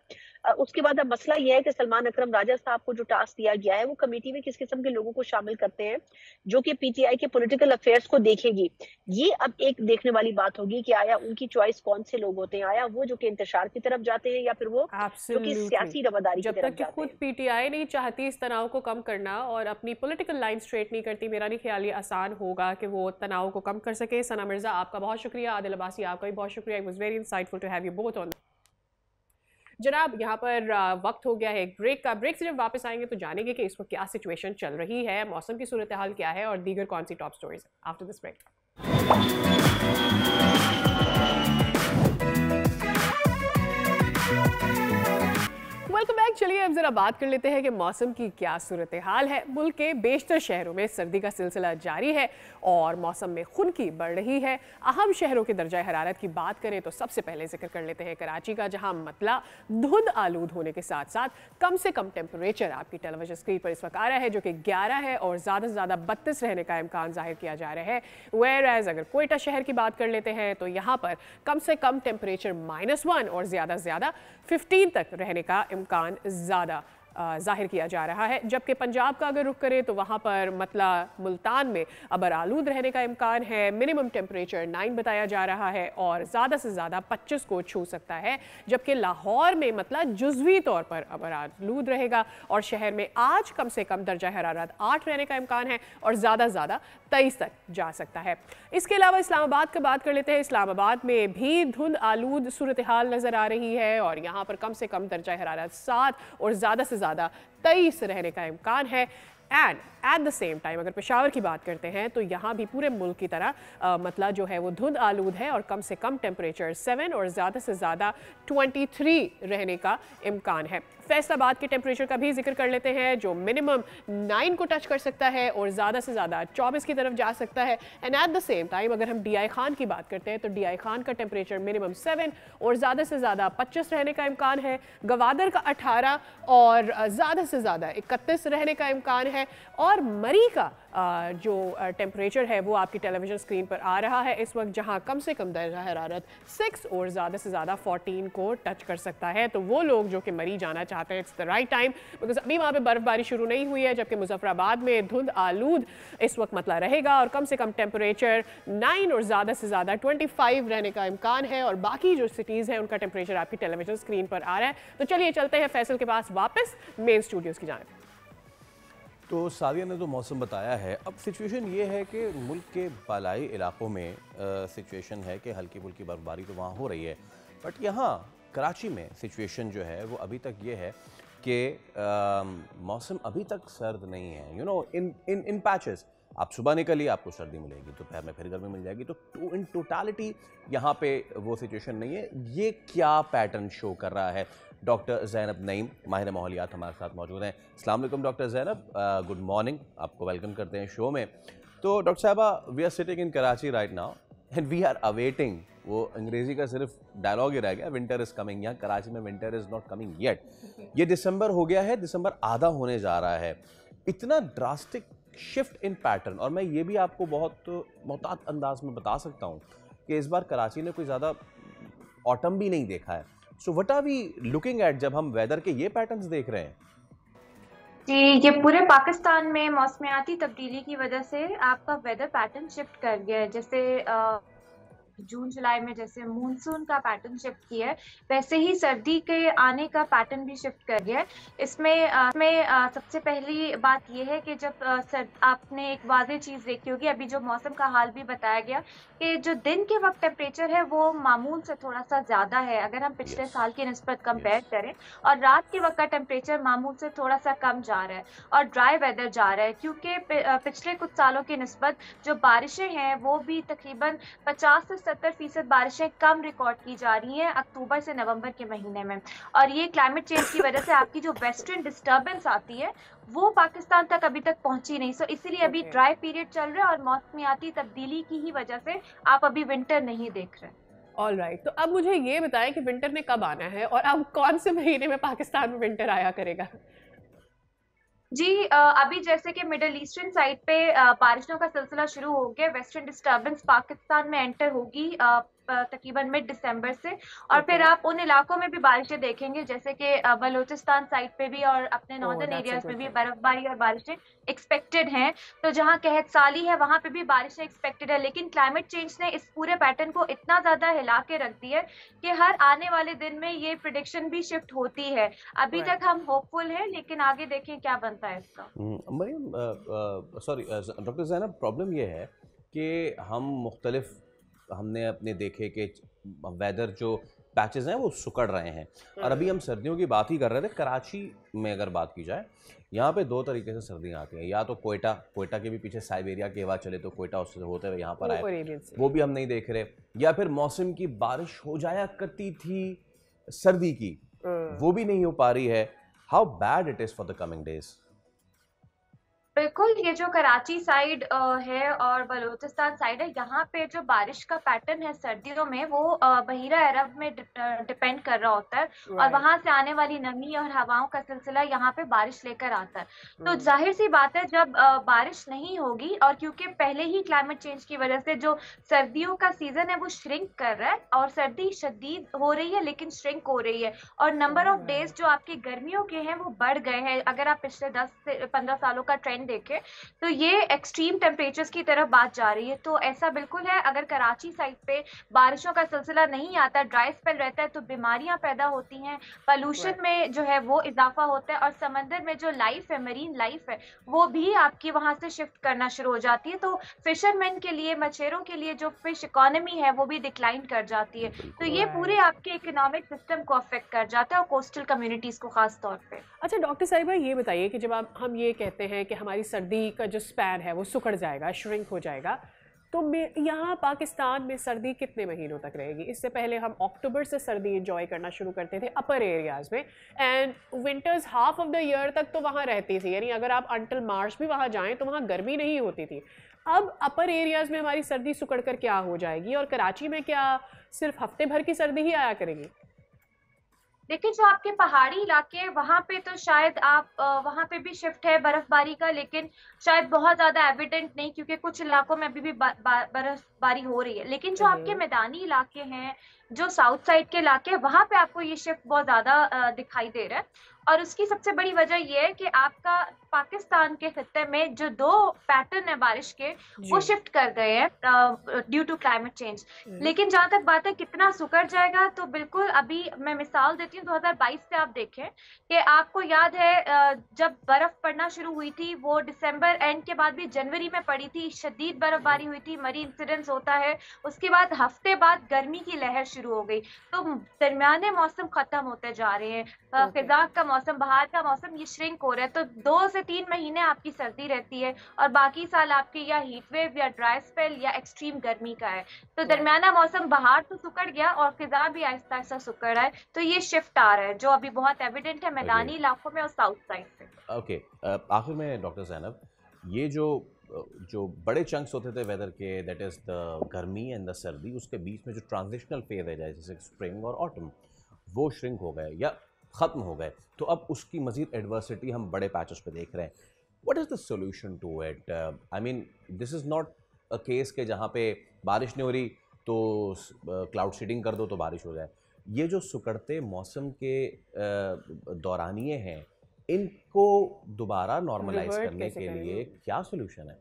Speaker 5: उसके बाद अब मसला ये है कि सलमान अकरम राजा साहब को जो टास्क दिया गया है वो कमेटी में किस किस्म के लोगों को शामिल करते हैं जो कि पीटीआई के पॉलिटिकल अफेयर्स को देखेगी। ये अब एक देखने वाली बात होगी कि आया उनकी चॉइस कौन से लोग होते हैं, आया वो जो कि इंतशार की तरफ जाते हैं या फिर वो जो कि सियासी रवादारी की
Speaker 1: जब
Speaker 5: तरफ
Speaker 1: तक कि
Speaker 5: जाते
Speaker 1: खुद
Speaker 5: हैं।
Speaker 1: पीटीआई नहीं चाहती इस तनाव को कम करना और अपनी पॉलिटिकल लाइन स्ट्रेट नहीं करती, मेरा नहीं ख्याल ये आसान होगा कि वो तनाव को कम कर सके। सना मिर्जा आपका बहुत शुक्रिया, आदिल अब्बासी आपका भी बहुत शुक्रिया। It was very insightful to have you both on. जनाब यहाँ पर वक्त हो गया है एक ब्रेक का। ब्रेक से जब वापस आएंगे तो जानेंगे कि इस वक्त क्या सिचुएशन चल रही है, मौसम की सूरत हाल क्या है और दीगर कौन सी top stories after this break. Welcome back. चलिए अब जरा बात कर लेते हैं कि मौसम की क्या सूरत हाल है। मुल्क के बेशतर शहरों में सर्दी का सिलसिला जारी है और मौसम में खुनकी बढ़ रही है। अहम शहरों के दर्जा हरारत की बात करें तो सबसे पहले जिक्र कर लेते हैं कराची का, जहां मतला धुंध आलूद होने के साथ साथ कम से कम टेम्परेचर आपकी टेलीविजन स्क्रीन पर इस वक्त आ रहा है जो कि 11 है और ज़्यादा से ज़्यादा 32 रहने का इम्कान जाहिर किया जा रहा है। वेयर एज अगर कोयटा शहर की बात कर लेते हैं तो यहाँ पर कम से कम टेम्परेचर -1 और ज़्यादा से ज़्यादा 15 तक रहने का इम्कान ज़्यादा जाहिर किया जा रहा है। जबकि पंजाब का अगर रुख करें तो वहाँ पर मतला मुल्तान में अबर आलूद रहने का इम्कान है। मिनिमम टेम्परेचर 9 बताया जा रहा है और ज़्यादा से ज़्यादा 25 को छू सकता है। जबकि लाहौर में मतला जुज़वी तौर पर अबर आलूद रहेगा और शहर में आज कम से कम दर्जा हरारत 8 रहने का इम्कान है और ज़्यादा से ज़्यादा 23 तक जा सकता है। इसके अलावा इस्लामाबाद की बात कर लेते हैं। इस्लामाबाद में भी धुंध आलूद सूरत हाल नज़र आ रही है और यहाँ पर कम से कम दर्जा हरारत 7 और ज़्यादा से ज़्यादा 23 रहने का इम्कान है। And at the same time अगर पेशावर की बात करते हैं तो यहाँ भी पूरे मुल्क की तरह मतलब जो है वो धुंध आलूद है और कम से कम टेम्परेचर 7 और ज़्यादा से ज़्यादा 23 रहने का इम्कान है। फैसलाबाद के टेम्परेचर का भी जिक्र कर लेते हैं जो मिनिमम 9 को टच कर सकता है और ज़्यादा से ज़्यादा 24 की तरफ जा सकता है। And at the same time अगर हम DI खान की बात करते हैं तो DI खान का टेम्परेचर मिनिमम 7 और ज़्यादा से ज़्यादा 25 रहने का इम्कान है। गवादर का 18 और ज़्यादा से ज़्यादा 31 रहने का इम्कान है। और मरी का जो टेम्परेचर है वो आपकी टेलीविज़न स्क्रीन पर आ रहा है इस वक्त, जहां कम से कम दर्जा हरारत 6 और ज़्यादा से ज़्यादा 14 को टच कर सकता है। तो वो लोग जो कि मरी जाना चाहते हैं, it's the right time, because अभी वहाँ पे बर्फबारी शुरू नहीं हुई है। जबकि मुजफ्फराबाद में धुंध आलूद इस वक्त मतला रहेगा और कम से कम टेम्परेचर 9 और ज़्यादा से ज़्यादा 25 रहने का इम्कान है। और बाकी जो सिटीज़ हैं उनका टेम्परेचर आपकी टेलीविज़न स्क्रीन पर आ रहा है। तो चलिए चलते हैं फैसल के पास वापस मेन स्टूडियोज़ की जानिब।
Speaker 2: तो सादिया ने तो मौसम बताया है। अब सिचुएशन ये है कि मुल्क के बालाई इलाकों में सिचुएशन है कि हल्की फुल्की बर्फबारी तो वहाँ हो रही है, बट यहाँ कराची में सिचुएशन जो है वो अभी तक ये है कि मौसम अभी तक सर्द नहीं है। यू नो, इन पैचेस आप सुबह निकलिए आपको सर्दी मिलेगी, दोपहर में फिर गर्मी मिल जाएगी। तो इन टोटालिटी यहाँ पे वो सिचुएशन नहीं है। ये क्या पैटर्न शो कर रहा है? डॉक्टर ज़ैनब नईम माहिर माहौलियात हमारे साथ मौजूद हैं। अस्सलाम वालेकुम डॉक्टर ज़ैनब, गुड मॉर्निंग, आपको वेलकम करते हैं शो में। तो डॉक्टर साहबा, we are sitting in Karachi right now and we are awaiting, वो अंग्रेजी का सिर्फ डायलॉग ही रह गया, विंटर इज़ कमिंग। यहाँ कराची में winter is not coming yet. ये दिसंबर हो गया है, दिसंबर आधा होने जा रहा है। इतना ड्रास्टिक शिफ्ट इन पैटर्न, और मैं ये भी आपको बहुत मोहतात अंदाज में बता सकता हूँ कि इस बार कराची ने कोई ज़्यादा ऑटम भी नहीं देखा है। So what are we looking at जब हम वेदर के ये पैटर्न्स देख रहे हैं?
Speaker 6: जी, ये पूरे पाकिस्तान में मौसमियाती तब्दीली की वजह से आपका वेदर पैटर्न शिफ्ट कर गया है। जैसे जून जुलाई में जैसे मानसून का पैटर्न शिफ्ट किया है, वैसे ही सर्दी के आने का पैटर्न भी शिफ्ट कर गया है। इसमें सबसे पहली बात यह है कि जब आपने एक वाज़ेह चीज़ देखी होगी, अभी जो मौसम का हाल भी बताया गया कि जो दिन के वक्त टेम्परेचर है वो मामूल से थोड़ा सा ज़्यादा है अगर हम पिछले साल की निस्बत कंपेयर करें, और रात के वक्त का टेम्परेचर मामूल से थोड़ा सा कम जा रहा है और ड्राई वेदर जा रहा है। क्योंकि पिछले कुछ सालों की निस्बत जो बारिशें हैं वो भी तकरीबन 50 से 70% बारिशें कम रिकॉर्ड की जा रही हैं अक्टूबर से नवंबर के महीने में। और ये क्लाइमेट चेंज की वजह से आपकी जो वेस्टर्न डिस्टर्बेंस आती है वो पाकिस्तान तक अभी तक पहुंची नहीं। सो इसीलिए अभी ड्राई पीरियड चल रहा है और मौसमियाती तब्दीली की ही वजह से आप अभी विंटर नहीं देख रहे।
Speaker 1: ऑल राइट, तो अब मुझे ये बताएं कि विंटर ने कब आना है और अब कौन से महीने में पाकिस्तान में विंटर आया करेगा?
Speaker 6: जी, अभी जैसे कि मिडल ईस्टर्न साइड पे बारिशों का सिलसिला शुरू हो गया, वेस्टर्न डिस्टर्बेंस पाकिस्तान में एंटर होगी तकरीबन मिड दिसंबर से। और फिर आप उन इलाकों में भी बारिशें देखेंगे जैसे कि बलूचिस्तान साइड पे भी और अपने नॉर्दर्न एरियाज में भी बर्फबारी और बारिशें एक्सपेक्टेड हैं। तो जहाँ कहत साली है वहां पे भी बारिशें एक्सपेक्टेड है। लेकिन क्लाइमेट चेंज ने इस पूरे पैटर्न को इतना ज्यादा हिला के रख दिया है कि हर आने वाले दिन में ये प्रिडिक्शन भी शिफ्ट होती है। अभी तक हम होपफुल हैं, लेकिन आगे देखें क्या बनता है इसका।
Speaker 2: Mariam, sorry doctor Zainab, problem ये है कि हमने अपने देखे कि वेदर जो पैचेस हैं वो सुकड़ रहे हैं, और अभी हम सर्दियों की बात ही कर रहे थे। कराची में अगर बात की जाए, यहाँ पे दो तरीके से सर्दियाँ आती हैं, या तो कोयटा के भी पीछे साइबेरिया की हवा चले तो कोयटा उससे होते हुए यहाँ पर आए, वो भी हम नहीं देख रहे, या फिर मौसम की बारिश हो जाया करती थी सर्दी की, वो भी नहीं हो पा रही है। How bad it is for the coming days?
Speaker 6: बिल्कुल, ये जो कराची साइड है और बलूचिस्तान साइड है, यहाँ पे जो बारिश का पैटर्न है सर्दियों में वो बहीरा अरब में डिपेंड कर रहा होता है। और वहां से आने वाली नमी और हवाओं का सिलसिला यहाँ पे बारिश लेकर आता है। तो जाहिर सी बात है जब बारिश नहीं होगी, और क्योंकि पहले ही क्लाइमेट चेंज की वजह से जो सर्दियों का सीजन है वो श्रिंक कर रहा है, और सर्दी शदीद हो रही है लेकिन श्रिंक हो रही है, और नंबर ऑफ डेज जो आपके गर्मियों के हैं वो बढ़ गए हैं। अगर आप पिछले 10 से 15 सालों का ट्रेंड देखें तो ये एक्सट्रीम टेम्परेचर्स की तरफ बात जा रही है। तो ऐसा बिल्कुल है, अगर कराची साइड पे बारिशों का सिलसिला नहीं आता, ड्राई स्पेल रहता है, तो बीमारियां पैदा होती हैं, पोल्यूशन में जो है वो इजाफा होता है, और समंदर में जो लाइफ है, मरीन लाइफ है, वो भी आपकी वहां से शिफ्ट करना शुरू हो जाती है। तो फिशरमैन के लिए, मछेरों के लिए जो फिश इकोनॉमी है वो भी डिक्लाइन कर जाती है। तो ये पूरे आपके इकोनॉमिक सिस्टम को अफेक्ट कर जाता है, और कोस्टल कम्युनिटीज को खास तौर पे।
Speaker 1: अच्छा डॉक्टर साहिबा, ये बताइए कि जब हम ये कहते हैं कि हमारी सर्दी का जो स्पैन है वो सुकड़ जाएगा, श्रिंक हो जाएगा, तो यहाँ पाकिस्तान में सर्दी कितने महीनों तक रहेगी? इससे पहले हम अक्टूबर से सर्दी एंजॉय करना शुरू करते थे अपर एरियाज़ में, and winters half of the year तक तो वहाँ रहती थी, यानी अगर आप अंटिल मार्च भी वहाँ जाएं तो वहाँ गर्मी नहीं होती थी। अब अपर एरियाज़ में हमारी सर्दी सुकड़ कर क्या हो जाएगी, और कराची में क्या सिर्फ हफ्ते भर की सर्दी ही आया करेगी?
Speaker 6: देखिए, जो आपके पहाड़ी इलाके हैं वहां पे तो शायद आप वहां पे भी शिफ्ट है बर्फबारी का, लेकिन शायद बहुत ज्यादा एविडेंट नहीं, क्योंकि कुछ इलाकों में अभी भी बर्फबारी हो रही है। लेकिन जो आपके मैदानी इलाके हैं, जो साउथ साइड के इलाके हैं, वहां पे आपको ये शिफ्ट बहुत ज्यादा दिखाई दे रहा है। और उसकी सबसे बड़ी वजह यह है कि आपका पाकिस्तान के खित्ते में जो दो पैटर्न है बारिश के, वो शिफ्ट कर गए हैं ड्यू टू क्लाइमेट चेंज। लेकिन जहां तक बात है कितना सुकड़ जाएगा, तो बिल्कुल अभी मैं मिसाल देती हूँ, 2022 से आप देखें कि आपको याद है जब बर्फ पड़ना शुरू हुई थी वो दिसंबर एंड के बाद भी जनवरी में पड़ी थी, शदीद बर्फबारी हुई थी, मरी इंसिडेंट्स होता है। उसके बाद हफ्ते बाद गर्मी की लहर शुरू हो गई। तो दरमियाने मौसम खत्म होते जा रहे हैं, खिजाक का मौसम, बाहर का मौसम ये श्रिंक हो रहा है। तो 2 से 3 महीने आपकी सर्दी रहती है, और बाकी साल आपके या हीट वेव या ड्राई स्पेल या एक्सट्रीम गर्मी का है। तो दरमियाना मौसम बाहर तो सुकड़ गया और फिजा भी आहिस्ता आहिस्ता सुकड़ रहा है। तो ये शिफ्ट आ रहा है जो अभी बहुत एविडेंट है मैदानी इलाकों में और साउथ साइड पे।
Speaker 2: ओके, आखिर में डॉक्टर ज़ैनब, ये जो बड़े चंक्स होते थे वेदर के, दैट इज़ द गर्मी एंड द सर्दी, उसके बीच में जो ट्रांजिशनल फेज है जैसे स्प्रिंग और ऑटम, वो श्रिंक हो गए या ख़त्म हो गए। तो अब उसकी मज़ीद एडवर्सिटी हम बड़े पैचेस पे देख रहे हैं। What is the solution to it? I mean, this is not a case के जहाँ पे बारिश नहीं हो रही तो क्लाउड सीडिंग कर दो तो बारिश हो जाए। ये जो सुकड़ते मौसम के दौरानिए हैं, इनको दोबारा नॉर्मलाइज करने के लिए क्या सोल्यूशन है?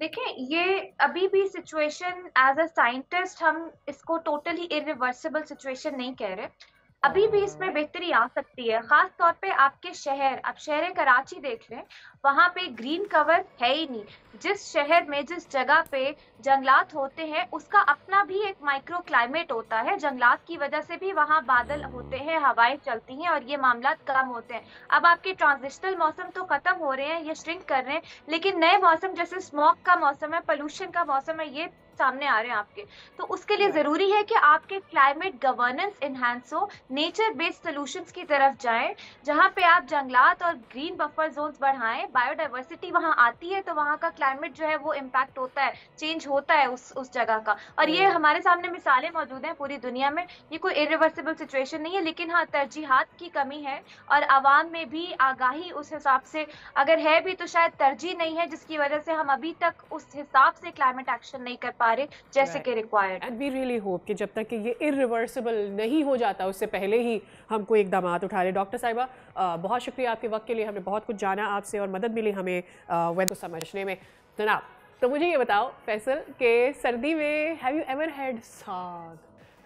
Speaker 6: देखिए, ये अभी भी सिचुएशन एज अ साइंटिस्ट हम इसको टोटली इरिवर्सिबल सिचुएशन नहीं कह रहे। अभी भी इसमें बेहतरी आ सकती है, खास तौर पे आपके शहर, आप शहर कराची देख लें, वहां पे ग्रीन कवर है ही नहीं। जिस शहर में, जिस जगह पे जंगलात होते हैं उसका अपना भी एक माइक्रो क्लाइमेट होता है। जंगलात की वजह से भी वहां बादल होते हैं, हवाएं चलती हैं और ये मामला कम होते हैं। अब आपके ट्रांजिशनल मौसम तो खत्म हो रहे हैं, ये श्रिंक कर रहे हैं, लेकिन नए मौसम जैसे स्मॉग का मौसम है, पोल्यूशन का मौसम है, ये सामने आ रहे हैं आपके। तो उसके लिए जरूरी है कि आपके क्लाइमेट गवर्नेंस इनहैंस हो, नेचर बेस्ड सॉल्यूशंस की तरफ जाएं, जहां पे आप जंगलात और ग्रीन बफर जोन्स बढ़ाएं, बायोडाइवर्सिटी वहां आती है तो वहां का क्लाइमेट जो है वो इम्पैक्ट होता है, चेंज होता है उस जगह का। और ये हमारे सामने मिसालें मौजूद हैं पूरी दुनिया में। ये कोई इरिवर्सिबल सिचुएशन नहीं है, लेकिन हाँ, तरजीहात की कमी है और आवाम में भी आगाही उस हिसाब से अगर है भी तो शायद तरजीह नहीं है, जिसकी वजह से हम अभी तक उस हिसाब से क्लाइमेट एक्शन नहीं कर पा पा रहे जैसे कि required.
Speaker 1: And we really hope कि जब तक कि ये इरिवर्सिबल नहीं हो जाता उससे पहले ही हम कोई इकदाम उठा लें। डॉक्टर साहिबा, बहुत शुक्रिया आपके वक्त के लिए, हमने बहुत कुछ जाना आपसे और मदद मिली हमें वेदर को समझने में। जनाब, तो मुझे ये बताओ फैसल के सर्दी में हैव यू एवर हैड साग,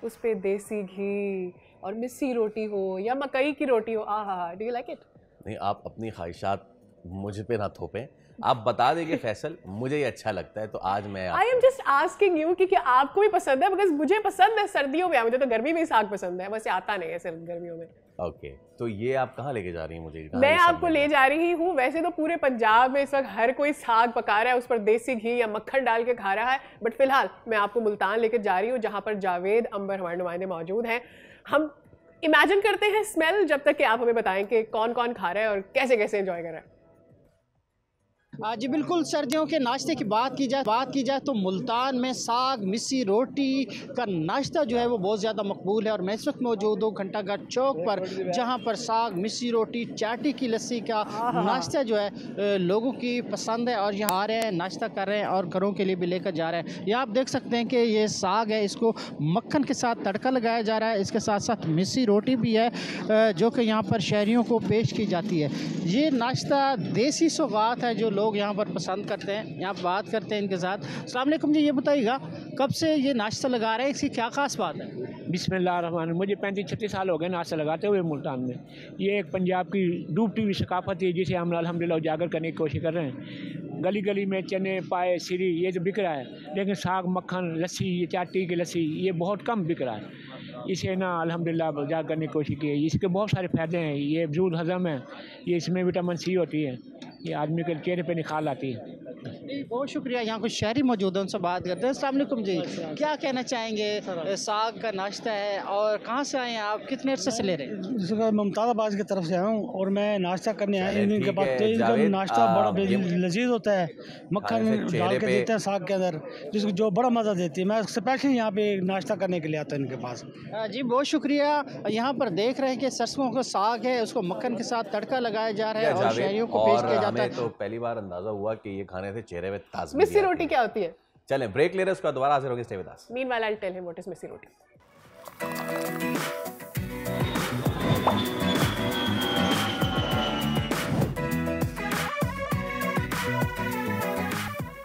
Speaker 1: उस पे देसी घी और मिस्सी रोटी हो या मकई की रोटी हो, आहा, डू यू लाइक इट?
Speaker 2: नहीं, आप अपनी ख्वाहिशात मुझ पे ना थोपें, आप बता देंगे फैसल, मुझे ये अच्छा लगता है तो आज मैं
Speaker 1: I am just asking you कि क्या आपको भी पसंद है, बिकॉज मुझे पसंद है सर्दियों में, मुझे तो गर्मी में ही साग पसंद है, वैसे आता नहीं है सिर्फ गर्मियों में।
Speaker 2: ओके, तो ये आप कहाँ लेके जा रही हैं मुझे?
Speaker 1: मैं आपको ले जा रही हूँ, वैसे तो पूरे पंजाब में इस वक्त हर कोई साग पका रहा है, उस पर देसी घी या मक्खन डाल के खा रहा है, बट फिलहाल मैं आपको मुल्तान लेकर जा रही हूँ जहाँ पर जावेद अंबर हमारे नुमाइंदे मौजूद हैं। हम इमेजिन करते हैं स्मेल जब तक कि आप हमें बताएं कि कौन कौन खा रहा है और कैसे कैसे एंजॉय कर रहा है।
Speaker 7: जी बिल्कुल, सर्दियों के नाश्ते की बात की जाए तो मुल्तान में साग मिस्सी रोटी का नाश्ता जो है वो बहुत ज़्यादा मकबूल है। और मैं इस वक्त मौजूद हूँ घंटाघर चौक पर, जहाँ पर साग मिस्सी रोटी चाटी की लस्सी का नाश्ता जो है लोगों की पसंद है और यहाँ आ रहे हैं, नाश्ता कर रहे हैं और घरों के लिए भी लेकर जा रहे हैं। यहाँ आप देख सकते हैं कि ये साग है, इसको मक्खन के साथ तड़का लगाया जा रहा है, इसके साथ साथ मिस्सी रोटी भी है जो कि यहाँ पर शहरियों को पेश की जाती है। ये नाश्ता देसी सौगात है जो लोग यहाँ पर पसंद करते हैं। यहाँ बात करते हैं इनके साथ। अस्सलाम वालेकुम जी, ये बताइएगा कब से ये नाश्ता लगा रहे हैं, इसकी क्या खास बात है?
Speaker 8: बिस्मिल्लाहिर्रहमानिर्रहीम, मुझे 35-36 साल हो गए नाश्ता लगाते हुए मुल्तान में। ये एक पंजाब की डूबती हुई सकाफत है जिसे हम अल्हम्दुलिल्लाह उजागर करने की कोशिश कर रहे हैं। गली गली में चने पाए सिरी ये तो बिक रहा है, लेकिन साग मक्खन लस्सी, ये चाटी की लस्सी ये बहुत कम बिक रहा है। इसे ना अल्हम्दुलिल्लाह उजागर करने की कोशिश की है। इसके बहुत सारे फ़ायदे हैं, ये अफजूल हज़म है, ये इसमें विटामिन सी होती है, ये आदमी के चेहरे पे निखार आती है।
Speaker 7: बहुत शुक्रिया। यहाँ कुछ शहरी मौजूद हैं, उनसे बात करते हैं। अस्सलाम वालेकुम जी, क्या कहना चाहेंगे? साग का नाश्ता है और कहाँ से आए हैं आप, कितने अरसे से ले रहे हैं?
Speaker 9: मुमताज़ाबाद की तरफ से आया हूँ और मैं नाश्ता करने आया हूँ इनके पास। तो इनका
Speaker 2: जावेद,
Speaker 9: नाश्ता बड़ा लजीज होता है, मक्खन डाल के देते हैं साग के अंदर, जिसको जो बड़ा मज़ा देती है। मैं स्पेशल यहाँ पे नाश्ता करने के लिए आता हूँ इनके पास।
Speaker 7: जी बहुत शुक्रिया। यहाँ पर देख रहे हैं कि सरसों का साग है, उसको मक्खन के साथ तड़का लगाया जा रहा है और शहरियों को पेश किया जाता है।
Speaker 2: तो पहली बार अंदाजा हुआ कि ये खाने से चेहरे में ताजगी।
Speaker 1: मिस्सी रोटी क्या होती है?
Speaker 2: चलें ब्रेक ले रहे हैं, उसका दोबारा हाजिर होंगे। Stay with us.
Speaker 1: Meanwhile I will tell him what is missi roti.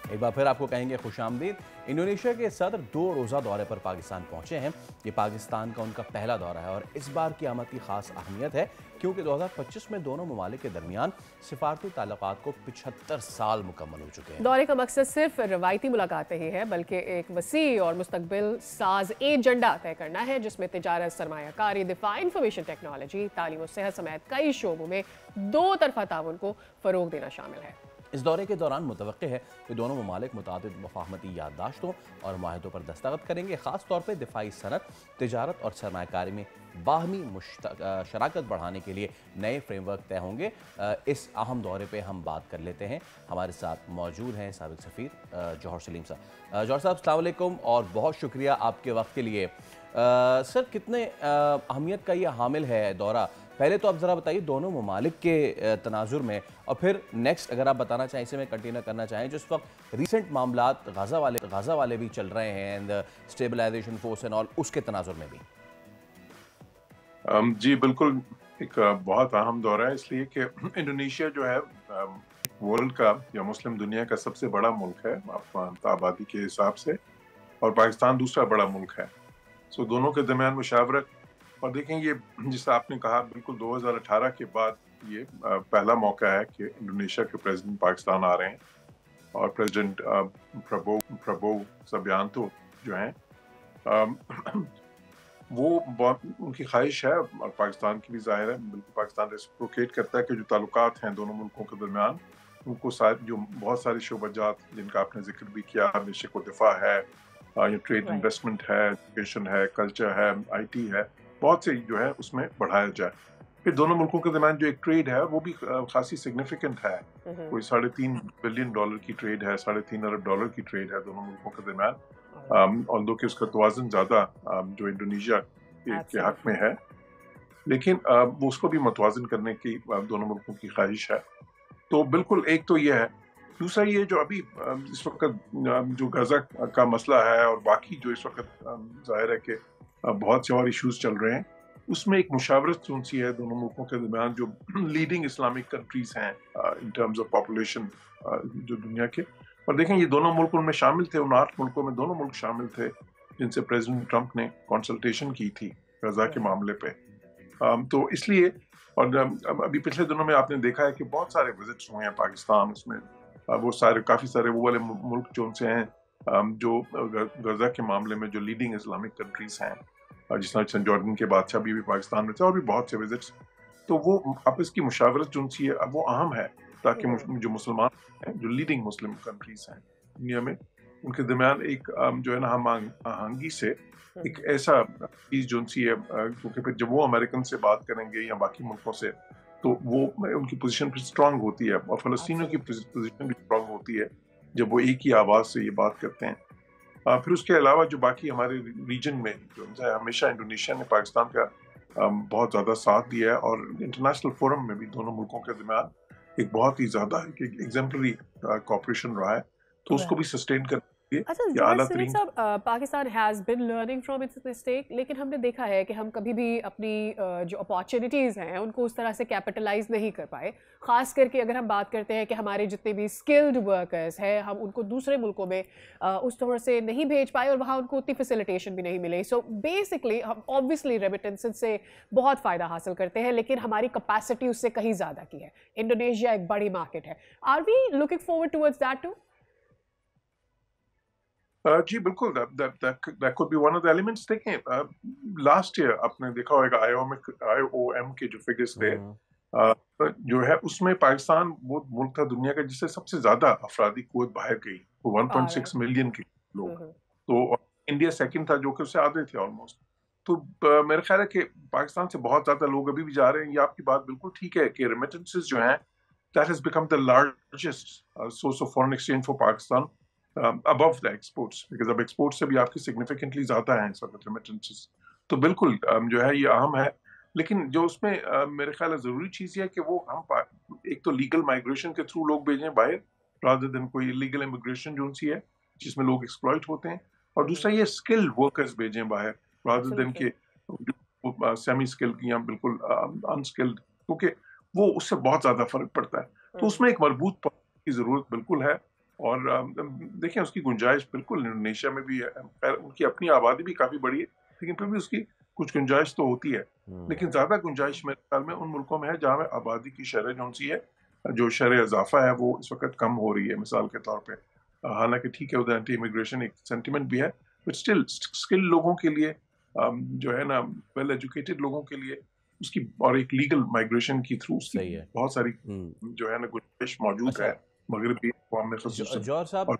Speaker 2: एक बार फिर आपको कहेंगे खुशामदीद। इंडोनेशिया के सदर 2 रोज़ा दौरे पर पाकिस्तान पहुंचे हैं। ये पाकिस्तान का उनका पहला दौरा है और इस बार की आमद की खास अहमियत है क्योंकि 2025 में दोनों ममालिक के दरमियान सिफारती ताल्लुकात को 75 साल मुकम्मल हो चुके हैं।
Speaker 1: दौरे का मकसद सिर्फ रवायती मुलाकात नहीं है बल्कि एक वसी और मुस्तकबिल साज एजेंडा तय करना है जिसमें तिजारत, सरमायाकारी, दिफा, इंफॉर्मेशन टेक्नोलॉजी, तालीम और सेहत समेत कई शोबों में 2 तरफा ताउन को फ़रोग देना शामिल है।
Speaker 2: इस दौरे के दौरान मुतवक्किल है कि दोनों ममालिक मुताबिक मफाहमती याददाश्तों और माहिदों पर दस्तखत करेंगे। ख़ास तौर पर दिफाई सनत, तिजारत और सरमायाकारी में बाहमी शराकत बढ़ाने के लिए नए फ्रेमवर्क तय होंगे। इस अहम दौरे पर हम बात कर लेते हैं। हमारे साथ मौजूद हैं साबिक सफ़ीर जौहर सलीम साहब। जौहर साहब अस्सलाम वालेकुम और बहुत शुक्रिया आपके वक्त के लिए। सर, कितने अहमियत का ये हामिल है दौरा? पहले तो आप ज़रा बताइए दोनों ममालिक के तनाजुर में, और फिर नेक्स्ट अगर आप बताना चाहें, इसे में कंटिन्यू करना चाहें जो इस वक्त रिसेंट मामलात गाज़ा वाले भी चल रहे हैं and stabilization force and all, उसके तनाजुर में भी।
Speaker 10: जी बिल्कुल, एक बहुत अहम दौरा है इसलिए कि इंडोनेशिया जो है वर्ल्ड का या मुस्लिम दुनिया का सबसे बड़ा मुल्क है आबादी के हिसाब से, और पाकिस्तान दूसरा बड़ा मुल्क है। सो दोनों के दरमियान मुशावरत, और देखेंगे जिसे आपने कहा बिल्कुल 2018 के बाद ये पहला मौका है कि इंडोनेशिया के प्रेसिडेंट पाकिस्तान आ रहे हैं और प्रेसिडेंट प्रबोव सबियांतो जो हैं वो उनकी ख्वाहिश है और पाकिस्तान की भी जाहिर है, बिल्कुल पाकिस्तान रेसिप्रोकेट करता है कि जो ताल्लुकात हैं दोनों मुल्कों के दरमियान उनको जो बहुत सारी शोबजात जिनका आपने जिक्र भी किया, बेशक वो दिफा है, ट्रेड इन्वेस्टमेंट है, एजुकेशन है, कल्चर है, IT है, बहुत से जो है उसमें बढ़ाया जाए। फिर दोनों मुल्कों के दरमियान जो एक ट्रेड है वो भी खासी सिग्निफिकेंट है, कोई $3.5 बिलियन की ट्रेड है, $3.5 अरब की ट्रेड है दोनों मुल्कों के दरमियान, और दो कि उसका तवाज़ुन ज़्यादा जो इंडोनेशिया के हक में है, लेकिन वो उसको भी मतवाज़न करने की दोनों मुल्कों की ख्वाहिश है। तो बिल्कुल एक तो ये है दूसरा ये जो अभी इस वक्त जो गजा का मसला है और बाकी जो इस वक्त जाहिर है कि बहुत से और इश्यूज चल रहे हैं, उसमें एक मुशावरत कौन सी है दोनों मुल्कों के दरमियान जो लीडिंग इस्लामिक कंट्रीज हैं इन टर्म्स ऑफ पॉपुलेशन जो दुनिया के। और देखें ये दोनों मुल्क उनमें शामिल थे, उन 8 मुल्कों में दोनों मुल्क शामिल थे जिनसे प्रेसिडेंट ट्रंप ने कंसल्टेशन की थी गजा के मामले पे। तो इसलिए और अभी पिछले दिनों में आपने देखा है कि बहुत सारे विजिट्स हुए हैं पाकिस्तान, उसमें वो सारे काफ़ी सारे वो वाले मुल्क जो उनसे हैं जो गजा के मामले में जो लीडिंग इस्लामिक कंट्रीज हैं, जिस तरह जॉर्डन के बादशाह भी पाकिस्तान में थे और भी बहुत से विजिट्स। तो वो आपस की मुशावरत जो उनसी है वो अहम है, ताकि जो मुसलमान हैं, जो लीडिंग मुस्लिम कंट्रीज हैं दुनिया में, उनके दरमियान एक जो है ना हम आहंगी से एक ऐसा चीज़ जो उनसी है, क्योंकि फिर जब वो अमेरिकन से बात करेंगे या बाकी मुल्कों से तो वो उनकी पोजीशन फिर स्ट्रांग होती है और फ़लस्तीनियों की पोजीशन भी स्ट्रांग होती है जब वो एक ही आवाज़ से ये बात करते हैं। फिर उसके अलावा जो बाकी हमारे रीजन में जो है, हमेशा इंडोनेशिया ने पाकिस्तान का बहुत ज़्यादा साथ दिया है और इंटरनेशनल फोरम में भी दोनों मुल्कों के दरमियान एक बहुत ही ज़्यादा एग्जाम्पलरी कोऑपरेशन रहा है, तो उसको भी सस्टेन कर
Speaker 1: अच्छा, Pakistan has been learning from its mistake, लेकिन हमने देखा है कि हम कभी भी अपनी जो अपॉर्चुनिटीज़ हैं उनको उस तरह से कैपिटलाइज नहीं कर पाए। ख़ास करके अगर हम बात करते हैं कि हमारे जितने भी स्किल्ड वर्कर्स हैं हम उनको दूसरे मुल्कों में उस तरह से नहीं भेज पाए और वहाँ उनको उतनी फैसिलिटेशन भी नहीं मिले। सो बेसिकली हम ऑब्वियसली रेमिटेंसेस से बहुत फ़ायदा हासिल करते हैं, लेकिन हमारी कैपेसिटी उससे कहीं ज़्यादा की है। इंडोनेशिया एक बड़ी मार्केट है। Are we looking forward towards that too?
Speaker 10: जी बिल्कुल, that could be one of the elements। देखें लास्ट ईयर आपने देखा होगा IOM के जो फिगर्स थे जो है उसमें पाकिस्तान वो मुल्क था दुनिया का जिससे सबसे ज्यादा अफरादी कुव्वत बाहर गई, 1.6 मिलियन के लोग। तो इंडिया सेकंड था जो कि उससे आधे थे ऑलमोस्ट। तो मेरा ख्याल है कि पाकिस्तान से बहुत ज्यादा लोग अभी भी जा रहे हैं। ये आपकी बात बिल्कुल ठीक है कि रेमिटेंसेस जो हैं that has become the largest source of foreign exchange for Pakistan above the exports, because अब exports से भी आपकी significantly ज़्यादा हैं इस वक्त remittances। तो बिल्कुल जो है ये अहम है, लेकिन जो उसमें मेरे ख्याल है ज़रूरी चीज़ ये है कि वो हम एक तो लीगल माइग्रेशन के थ्रू लोग भेजें बाहर rather than कोई illegal immigration जो उनसी है जिसमें लोग एक्सप्लॉइट होते हैं, और दूसरा ये स्किल्ड वर्कर्स भेजें बाहर rather than के सेमी स्किल्ड या बिल्कुल अनस्किल्ड, क्योंकि वो उससे बहुत ज़्यादा फर्क पड़ता है। तो उसमें एक मजबूत पॉलिसी की ज़रूरत बिल्कुल है। और देखें उसकी गुंजाइश बिल्कुल इंडोनेशिया में भी है, उनकी अपनी आबादी भी काफ़ी बड़ी है, लेकिन फिर भी उसकी कुछ गुंजाइश तो होती है। लेकिन ज़्यादा गुंजाइश मेरे ख्याल में उन मुल्कों में है जहाँ में आबादी की शरह जो सी है, जो शरह इजाफा है वो इस वक्त कम हो रही है। मिसाल के तौर पर हालांकि ठीक है उधर एंटी इमिग्रेशन एक सेंटिमेंट भी है, बट स्टिल स्किल्ड लोगों के लिए जो है ना, वेल एजुकेटेड लोगों के लिए उसकी और एक लीगल माइग्रेशन की थ्रू उसकी बहुत सारी जो है ना गुंजाइश मौजूद है मगरबी अक़वाम में।
Speaker 2: जौहर साहब,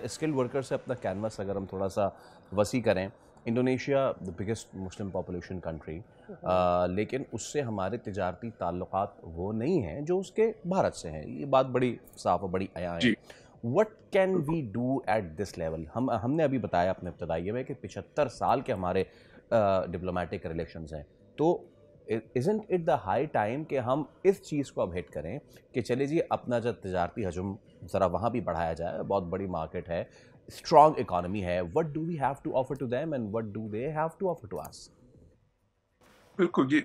Speaker 2: स्किल्ड वर्कर से अपना कैनवस अगर हम थोड़ा सा वसी करें, Indonesia the biggest Muslim population country, लेकिन उससे हमारे तिजारती ताल्लुकात वो नहीं हैं जो उसके भारत से हैं। ये बात बड़ी साफ और बड़ी आया है। What can we do at this level? हमने अभी बताया अपने इब्तदाई में कि 75 साल के हमारे डिप्लोमेटिक रिलेशंस हैं, तो isn't it the high time कि हम इस चीज़ को अब हिट करें कि चले जी अपना जो तिजारती हजम ज़रा वहाँ भी बढ़ाया जाए। बहुत बड़ी मार्केट है, स्ट्रॉन्ग इकॉनमी है। What do we have to offer to them and what do they have to offer to us?
Speaker 10: बिल्कुल जी,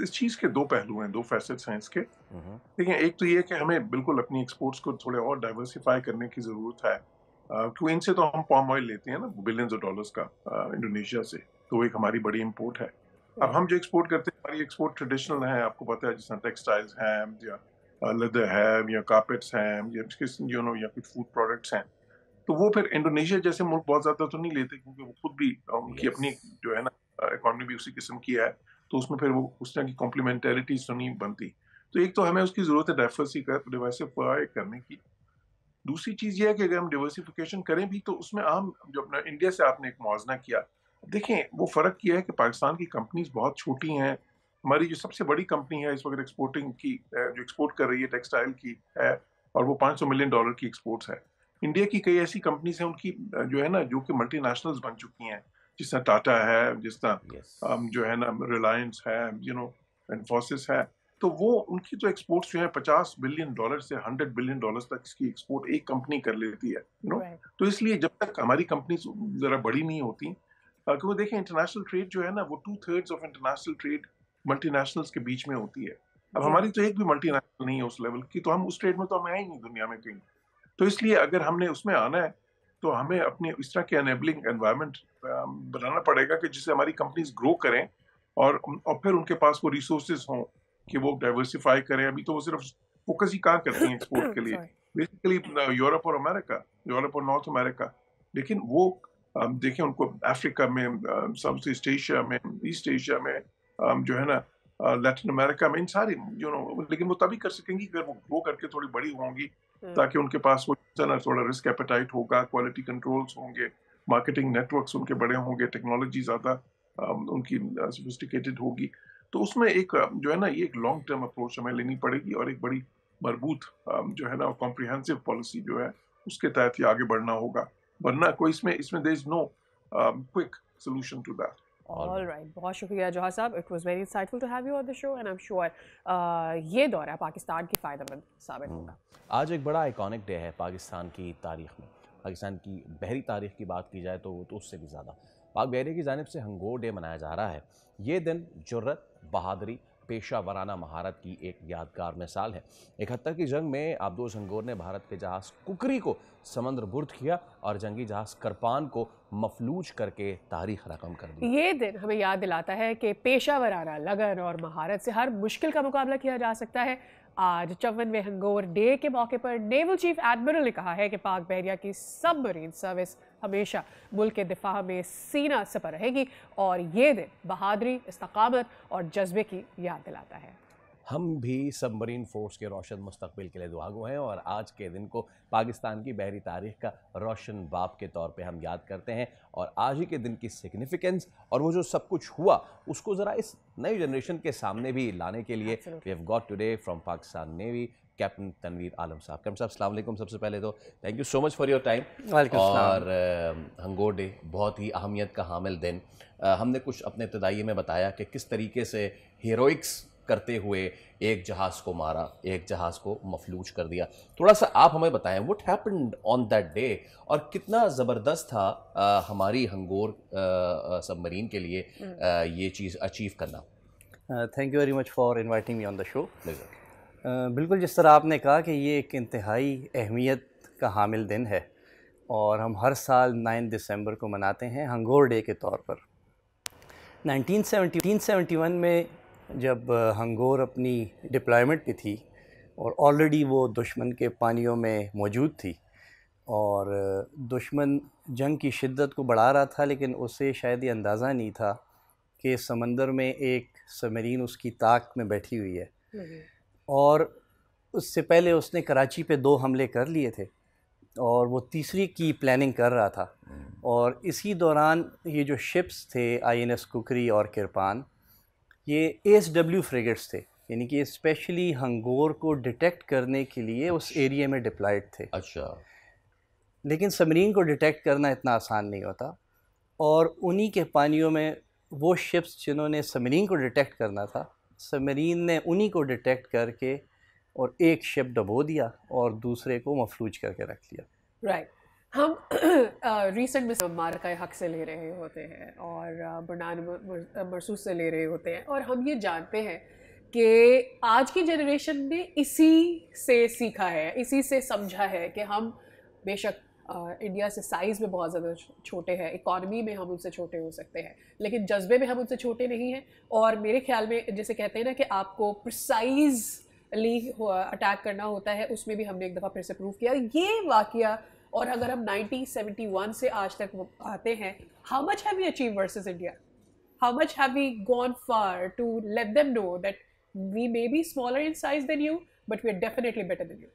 Speaker 10: इस चीज़ के दो पहलू हैं, दो फैसेट्स हैं इसके। देखिए, एक तो ये कि हमें बिल्कुल अपनी एक्सपोर्ट्स को थोड़े और डाइवर्सिफाई करने की ज़रूरत है, क्योंकि इनसे तो हम पाम ऑयल लेते हैं ना बिलियंस ऑफ डॉलर्स का इंडोनेशिया से, तो एक हमारी बड़ी इंपोर्ट है। अब हम जो एक्सपोर्ट करते हैं हमारी एक्सपोर्ट ट्रेडिशनल है, आपको पता है, जिस टेक्सटाइल्स हैं या लेदर है या कारपेट्स हैं या कुछ फूड प्रोडक्ट्स हैं, तो वो फिर इंडोनेशिया जैसे मुल्क बहुत ज़्यादा तो नहीं लेते, क्योंकि वो खुद भी उनकी अपनी जो है ना इकॉनमी भी उसी किस्म की है, तो उसमें फिर वो उस तरह की कॉम्प्लीमेंटरिटीज तो नहीं बनती। तो एक तो हमें उसकी ज़रूरत है डाइवर्सिफाई करने की। दूसरी चीज़ ये है कि अगर हम डाइवर्सिफिकेशन करें भी तो उसमें हम जो अपना इंडिया से आपने एक मुआवजा किया, देखें वो फ़र्क किया है कि पाकिस्तान की कंपनीज बहुत छोटी हैं। हमारी जो सबसे बड़ी कंपनी है इस वक्त एक्सपोर्टिंग की, जो एक्सपोर्ट कर रही है टेक्सटाइल की है, और वो $500 मिलियन की एक्सपोर्ट्स है। इंडिया की कई ऐसी कंपनीज हैं उनकी जो है ना, जो कि मल्टीनेशनल्स बन चुकी हैं, जिस तरह टाटा है, जिस तरह जो है ना रिलायंस है, इन्फोसिस है। तो वो उनकी जो एक्सपोर्ट्स जो है $50 बिलियन से $100 बिलियन तक इसकी एक्सपोर्ट एक कंपनी कर लेती है, यू नो। तो इसलिए जब तक हमारी कंपनी जरा बड़ी नहीं होती, क्योंकि देखें इंटरनेशनल ट्रेड जो है ना, वो 2/3 ऑफ इंटरनेशनल ट्रेड मल्टीनेशनल्स के बीच में होती है। अब हमारी तो एक भी मल्टीनेशनल नहीं है उस लेवल की, तो हम उस ट्रेड में तो हम है ही नहीं दुनिया में कहीं। तो इसलिए अगर हमने उसमें आना है तो हमें अपने इस तरह के एनेबलिंग एनवायरनमेंट बनाना पड़ेगा कि जिससे हमारी कंपनीज ग्रो करें और फिर उनके पास वो रिसोर्सेज हों कि वो डाइवर्सिफाई करें। अभी तो वो सिर्फ फोकस ही कहाँ करती हैं एक्सपोर्ट के लिए, बेसिकली यूरोप और अमेरिका, यूरोप और नॉर्थ अमेरिका। लेकिन वो देखें उनको अफ्रीका में, साउथ ईस्ट एशिया में, ईस्ट एशिया में, जो है ना लैटिन अमेरिका में, इन सारी लेकिन वो तभी कर सकेंगी अगर वो ग्रो करके थोड़ी बड़ी होंगी, ताकि उनके पास वो थोड़ा रिस्क एपेटाइट होगा, क्वालिटी कंट्रोल्स होंगे, मार्केटिंग नेटवर्क्स उनके बड़े होंगे, टेक्नोलॉजी ज़्यादा उनकी सोफिस्टिकेटेड होगी। तो उसमें एक जो है ना, ये एक लॉन्ग टर्म अप्रोच हमें लेनी पड़ेगी और एक बड़ी मजबूत जो है ना कॉम्प्रिहेंसिव पॉलिसी जो है उसके तहत ही आगे बढ़ना होगा, वरना कोई इसमें there is no quick solution to that.
Speaker 1: All right, बहुत शुक्रिया जौहर साहब, it was very insightful to have you on the show and I am sure ये दौरा पाकिस्तान की फ़ायदेमंद साबित होगा।
Speaker 2: आज एक बड़ा आइकॉनिक डे है पाकिस्तान की तारीख में। पाकिस्तान की बहरी तारीख की बात की जाए तो उससे भी ज़्यादा पाक बहरिया की जानिब से हंगोर डे मनाया जा रहा है। ये दिन जुर्रत, बहादुरी, पेशा वराना महारत की एक यादगार मिसाल है। 71 की जंग में आबदोज हंगोर ने भारत के जहाज़ कुकरी को समंदर बुर्द किया और जंगी जहाज़ करपान को मफलूज करके तारीख रकम कर दी।
Speaker 1: ये दिन हमें याद दिलाता है कि पेशा वराना, लगन और महारत से हर मुश्किल का मुकाबला किया जा सकता है। आज 54वें हंगोर डे के मौके पर नेवल चीफ एडमिरल ने कहा है कि पाक बहरिया की सबमरीन सर्विस हमेशा मुल्क के दिफा में सीना सपर रहेगी और ये दिन बहादुरी, इस्तकामत और जज्बे की याद दिलाता है।
Speaker 2: हम भी सबमरीन फोर्स के रोशन मुस्तकबिल के लिए दुआगो हैं और आज के दिन को पाकिस्तान की बहरी तारीख का रोशन बाप के तौर पे हम याद करते हैं। और आज ही के दिन की सिग्निफिकेंस और वो जो सब कुछ हुआ उसको ज़रा इस नई जनरेशन के सामने भी लाने के लिए we have got today from Pakistan navy captain Tanvir Alam साहब। कैप्टन साहब अस्सलाम वालेकुम। सबसे पहले तो thank you so much for your time. और हंगोर डे बहुत ही अहमियत का हामिल दिन। हमने कुछ अपने इब्तदाई में बताया कि किस तरीके से हीरोइक्स करते हुए एक जहाज़ को मारा, एक जहाज़ को मफलूज कर दिया। थोड़ा सा आप हमें बताएं what happened on that day और कितना ज़बरदस्त था हमारी हंगोर सबमरीन के लिए ये चीज़ अचीव करना।
Speaker 11: Thank you very much for inviting me on the show. बिल्कुल जिस तरह आपने कहा कि ये एक इंतहाई अहमियत का हामिल दिन है और हम हर साल 9 दिसंबर को मनाते हैं हंगोर डे के तौर पर। 1971 में जब हंगोर अपनी डिप्लॉयमेंट पे थी और ऑलरेडी वो दुश्मन के पानियों में मौजूद थी और दुश्मन जंग की शिद्दत को बढ़ा रहा था, लेकिन उसे शायद ये अंदाज़ा नहीं था कि समंदर में एक सबमरीन उसकी ताक में बैठी हुई है। और उससे पहले उसने कराची पे 2 हमले कर लिए थे और वो तीसरी की प्लानिंग कर रहा था। और इसी दौरान ये जो शिप्स थे INS कुकरी और किरपान, ये ASW फ्रिगेट्स थे, यानी कि स्पेशली हंगोर को डिटेक्ट करने के लिए उस एरिया में डिप्लॉयड थे।
Speaker 2: अच्छा।
Speaker 11: लेकिन सबमरीन को डिटेक्ट करना इतना आसान नहीं होता और उन्हीं के पानियों में वो शिप्स जिन्होंने सबमरीन को डिटेक्ट करना था, सबमरीन ने उन्हीं को डिटेक्ट करके और एक शिप डबो दिया और दूसरे को मफलूज करके रख लिया।
Speaker 1: राइट। हम रिसेंट में मारका हक से ले रहे होते हैं और बुरनान मरसूस से ले रहे होते हैं और हम ये जानते हैं कि आज की जनरेशन ने इसी से सीखा है, इसी से समझा है कि हम बेशक इंडिया से साइज़ में बहुत ज़्यादा छोटे हैं, इकॉनमी में हम उनसे छोटे हो सकते हैं, लेकिन जज्बे में हम उनसे छोटे नहीं हैं। और मेरे ख्याल में जैसे कहते हैं ना कि आपको प्रिसाइजली अटैक करना होता है, उसमें भी हमने एक दफ़ा फिर से प्रूव किया ये वाक़या। और अगर हम 1971 से आज तक आते हैं, how much have we achieve versus India, how much have we gone far to let them know that we may be smaller in size than you but we are definitely better than you.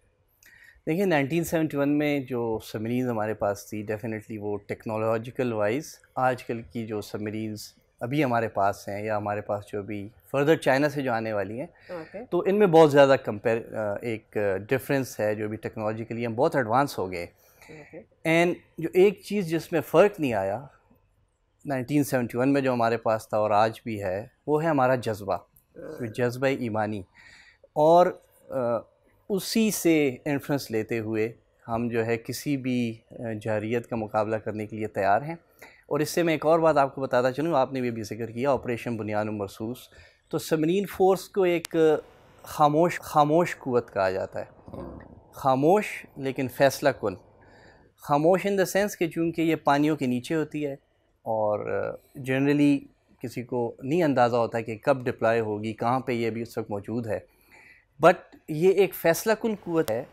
Speaker 11: देखिए 1971 में जो submarine हमारे पास थी, definitely वो technological wise आजकल की जो submarines अभी हमारे पास हैं या हमारे पास जो अभी फर्दर चाइना से जो आने वाली हैं, तो इनमें बहुत ज़्यादा एक डिफरेंस है। जो भी टेक्नोलॉजिकली हम बहुत एडवांस हो गए। एंड जो एक चीज़ जिसमें फ़र्क नहीं आया 1971 में जो हमारे पास था और आज भी है, वो है हमारा जज्बा। जज्बा ईमानी, और उसी से इन्फ्लुएंस लेते हुए हम जो है किसी भी जारियत का मुकाबला करने के लिए तैयार हैं। और इससे मैं एक और बात आपको बताता चलूँ, आपने भी जिक्र किया ऑपरेशन बुनियान मरसूस, तो सबमरीन फ़ोर्स को एक खामोश कुव्वत कहा जाता है। खामोश लेकिन फ़ैसला कुन। खामोश इन द सेंस कि चूँकि ये पानियों के नीचे होती है और जनरली किसी को नहीं अंदाज़ा होता है कि कब डिप्लॉय होगी, कहाँ पे ये भी उस वक्त मौजूद है, बट ये एक फ़ैसला कुन कुव्वत है।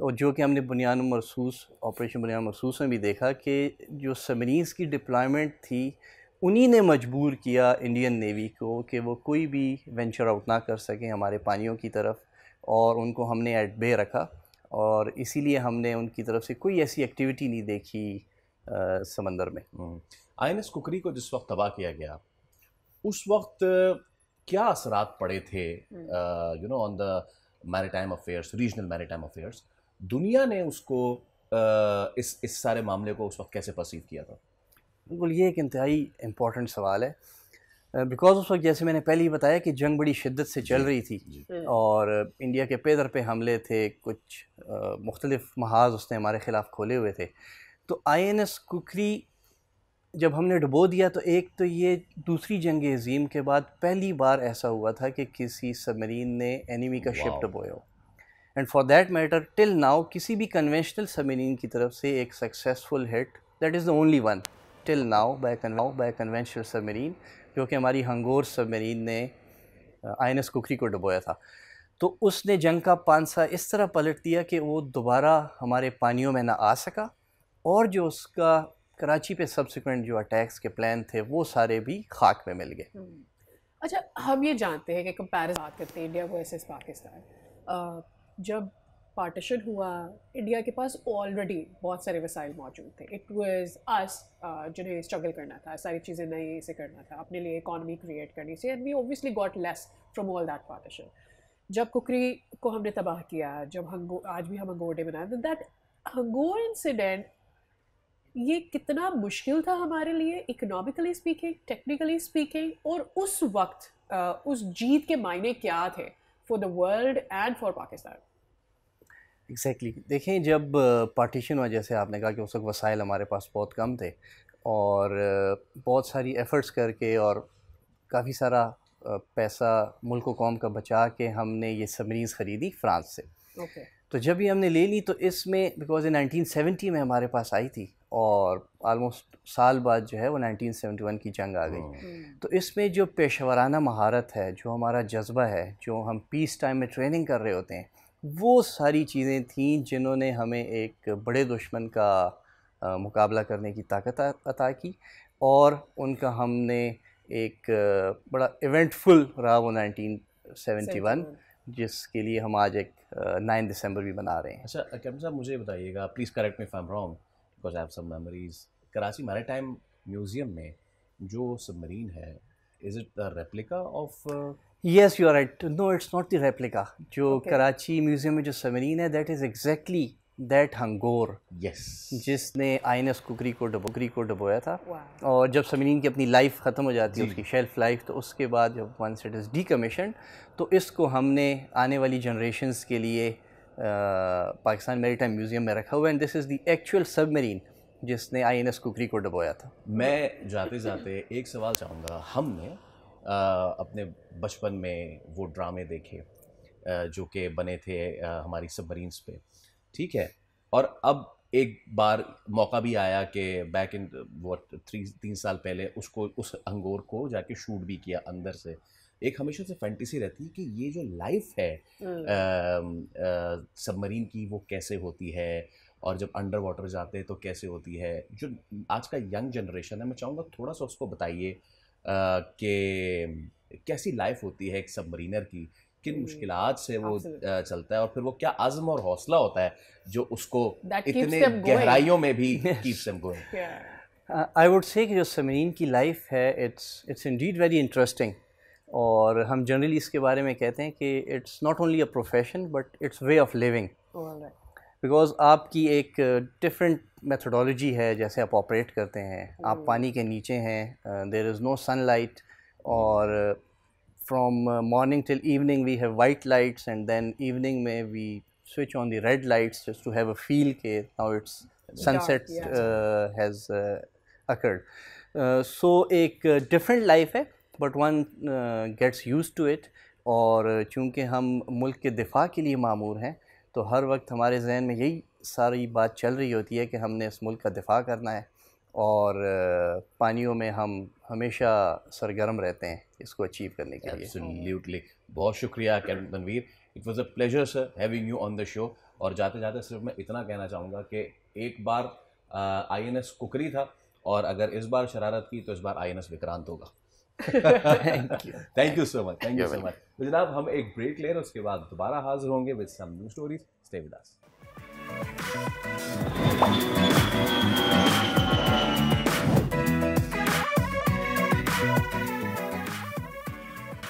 Speaker 11: और जो कि हमने बुनियान मरसूस, ऑपरेशन बुनियान मरसूस में भी देखा कि जो सबमरीन्स की डिप्लॉयमेंट थी उन्हीं ने मजबूर किया इंडियन नेवी को कि वो कोई भी वेंचर आउट ना कर सकें हमारे पानियों की तरफ, और उनको हमने एट बे रखा। और इसीलिए हमने उनकी तरफ से कोई ऐसी एक्टिविटी नहीं देखी समंदर में।
Speaker 2: INS कुकरी को जिस वक्त तबाह किया गया, उस वक्त क्या असरात पड़े थे on the maritime affairs, regional maritime affairs? दुनिया ने उसको इस सारे मामले को उस वक्त कैसे परसीव किया था?
Speaker 11: बिल्कुल, ये एक इंतहाई इम्पॉर्टेंट सवाल है, बिकॉज़ उस वक्त जैसे मैंने पहले ही बताया कि जंग बड़ी शिद्दत से चल रही थी और इंडिया के पे दर पे हमले थे, कुछ मुख्तलिफ महाज उसने हमारे ख़िलाफ़ खोले हुए थे। तो INS कुकरी जब हमने डुबो दिया, तो एक तो ये दूसरी जंग अज़ीम के बाद पहली बार ऐसा हुआ था कि किसी सबमरीन ने एनिमी का शिप डुबोया हो। And for that matter till now किसी भी कन्वेंशनल सबमरीन की तरफ से एक successful hit, that is the only one till now by conventional submarine, जो कि हमारी हंगोर सबमरीन ने INS कुकरी को डुबोया था। तो उसने जंग का पांसा इस तरह पलट दिया कि वो दोबारा हमारे पानियों में ना आ सका, और जो उसका कराची पे सब्सिक्वेंट जो अटैक्स के प्लान थे वो सारे भी खाक में मिल गए।
Speaker 1: अच्छा, हम ये जानते हैं कि कंपैरिजन बात करते हैं इंडिया वर्सेस पाकिस्तान, जब पार्टीशन हुआ इंडिया के पास ऑलरेडी बहुत सारे वसाइल मौजूद थे। इट वाज अस जिन्हें स्ट्रगल करना था, सारी चीज़ें नई से करना था, अपने लिए इकॉनमी क्रिएट करनी थी, and we obviously got less from all that partition. जब कुकरी को हमने तबाह किया, जब आज भी हम हंगोर डे मनाते, दैट हंगोर इंसिडेंट ये कितना मुश्किल था हमारे लिए, इकोनॉमिकली स्पीकिंग, टेक्निकली स्पीकिंग, और उस वक्त उस जीत के मायने क्या थे for the world and for Pakistan?
Speaker 11: Exactly देखें, जब पार्टीशन हुआ, जैसे आपने कहा कि उस वक्त वसाइल हमारे पास बहुत कम थे, और बहुत सारी एफ़र्ट्स करके और काफ़ी सारा पैसा मुल्क व कौम का बचा के हमने ये सबमरीन्स ख़रीदी फ़्रांस से। तो जब ये हमने ले ली, तो इसमें बिकॉज 1970 में हमारे पास आई थी, और आलमोस्ट साल बाद जो है वो 1971 की जंग आ गई। तो इसमें जो पेशेवराना महारत है, जो हमारा जज्बा है, जो हम पीस टाइम में ट्रेनिंग कर रहे होते हैं, वो सारी चीज़ें थीं जिन्होंने हमें एक बड़े दुश्मन का मुकाबला करने की ताकत अता की, और उनका हमने एक बड़ा इवेंटफुल रहा वो 1971, जिसके लिए हम आज एक 9 दिसंबर भी मना रहे हैं।
Speaker 2: अच्छा कैप्टन साहब, मुझे बताइएगा, please correct me if I am wrong, because I have some memories, Karachi maritime museum में जो सबमरीन है, is it the replica of?
Speaker 11: Yes, you are right. No, it's not the replica. जो कराची म्यूजियम में जो submarine है, that is exactly that Hangor, जिसने INS Khukri को डुबोया था। और जब सबमरीन की अपनी लाइफ ख़त्म हो जाती है, उसकी शेल्फ लाइफ, तो उसके बाद जब वंस इट इज़ डीकमीशन्ड, तो इसको हमने आने वाली जनरेशन्स के लिए पाकिस्तान मैरीटाइम म्यूज़ियम में रखा हुआ है। And this is the actual submarine जिसने INS कुकरी को डुबोया था।
Speaker 2: मैं जाते जाते एक सवाल चाहूँगा, हमने अपने बचपन में वो ड्रामे देखे जो कि बने थे हमारी सबमरीन्स पे, ठीक है, और अब एक बार मौका भी आया कि बैक इन 3 साल पहले उसको, उस हंगोर को जाके शूट भी किया अंदर से। एक हमेशा से फैंटेसी रहती है कि ये जो लाइफ है सबमरीन की, वो कैसे होती है, और जब अंडर वाटर जाते हैं तो कैसे होती है। जो आज का यंग जनरेशन है, मैं चाहूँगा थोड़ा सा उसको बताइए कि कैसी लाइफ होती है एक सबमरीनर की, किन मुश्किलात से वो चलता है, और फिर वो क्या अज़्म और हौसला होता है जो उसको इतने गहराइयों में भी keeps him going.
Speaker 11: I would say कि जो सबमरीन की लाइफ है, इट्स इंडीड वेरी इंटरेस्टिंग, और हम जनरली इसके बारे में कहते हैं कि it's not only a profession but it's way of living, because आपकी एक डिफरेंट मेथोडोलॉजी है जैसे आप ऑपरेट करते हैं। आप पानी के नीचे हैं, देयर इज़ नो सनलाइट, और from morning till evening we have white lights, and then evening we switch on the red lights just to have a feel that now it's sunset has occurred. So एक different life है, but one gets used to it. और चूँकि हम मुल्क के दिफा के लिए मामूर हैं, तो हर वक्त हमारे जहन में यही सारी बात चल रही होती है कि हमने इस मुल्क का दिफा करना है, और पानियों में हम हमेशा सरगर्म रहते हैं इसको अचीव करने के लिए।
Speaker 2: एब्सोल्युटली। बहुत शुक्रिया captain Tanveer, it was a pleasure sir having you on the show. और जाते जाते सिर्फ मैं इतना कहना चाहूँगा कि एक बार INS कुकरी था, और अगर इस बार शरारत की तो इस बार INS विक्रांत होगा। Thank you so much, thank you so much. तो जनाब हम एक ब्रेक ले रहे हैं, उसके बाद दोबारा हाजिर होंगे with some new stories. Stay with us.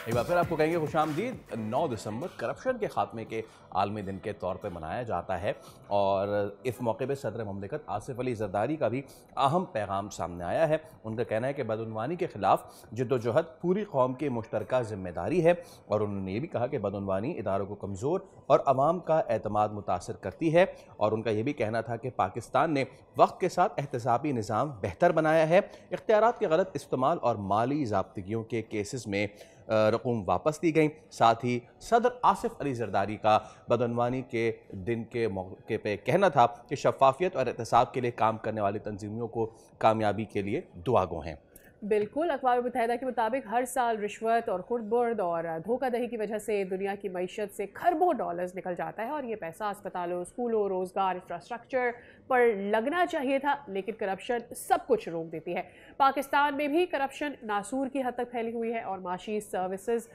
Speaker 2: एक बार फिर आपको कहेंगे खुशामदीद। 9 दिसंबर करप्शन के खात्मे के आलमी दिन के तौर पर मनाया जाता है, और इस मौके पर सदर ममलिकत आसिफ अली जरदारी का भी अहम पैगाम सामने आया है। उनका कहना है कि बदउनवानी के ख़िलाफ़ जद्दोजहद पूरी कौम की मुश्तरका ज़िम्मेदारी है, और उन्होंने ये भी कहा कि बदउनवानी इदारों को कमज़ोर और अवाम का एतमाद मुतासर करती है। और उनका ये भी कहना था कि पाकिस्तान ने वक्त के साथ एहतसाबी निज़ाम बेहतर बनाया है, इख्तियारात के गलत इस्तेमाल और माली ज़ाब्तगियों के केसेस में रकूम वापस दी गई। साथ ही सदर आसिफ अली जरदारी का बदउनवानी के दिन के मौके पे कहना था कि शफाफियत और एहतसाब के लिए काम करने वाली तंजीमों को कामयाबी के लिए दुआगो हैं।
Speaker 1: बिल्कुल, अक़वाम मुत्तहिदा के मुताबिक हर साल रिश्वत और खुर्द-बुर्द और धोखाधड़ी की वजह से दुनिया की मईशत से खरबों डॉलर्स निकल जाता है, और ये पैसा अस्पतालों, स्कूलों, रोज़गार, इंफ्रास्ट्रक्चर पर लगना चाहिए था, लेकिन करप्शन सब कुछ रोक देती है। पाकिस्तान में भी करप्शन नासूर की हद तक फैली हुई है, और माशी सर्विसेज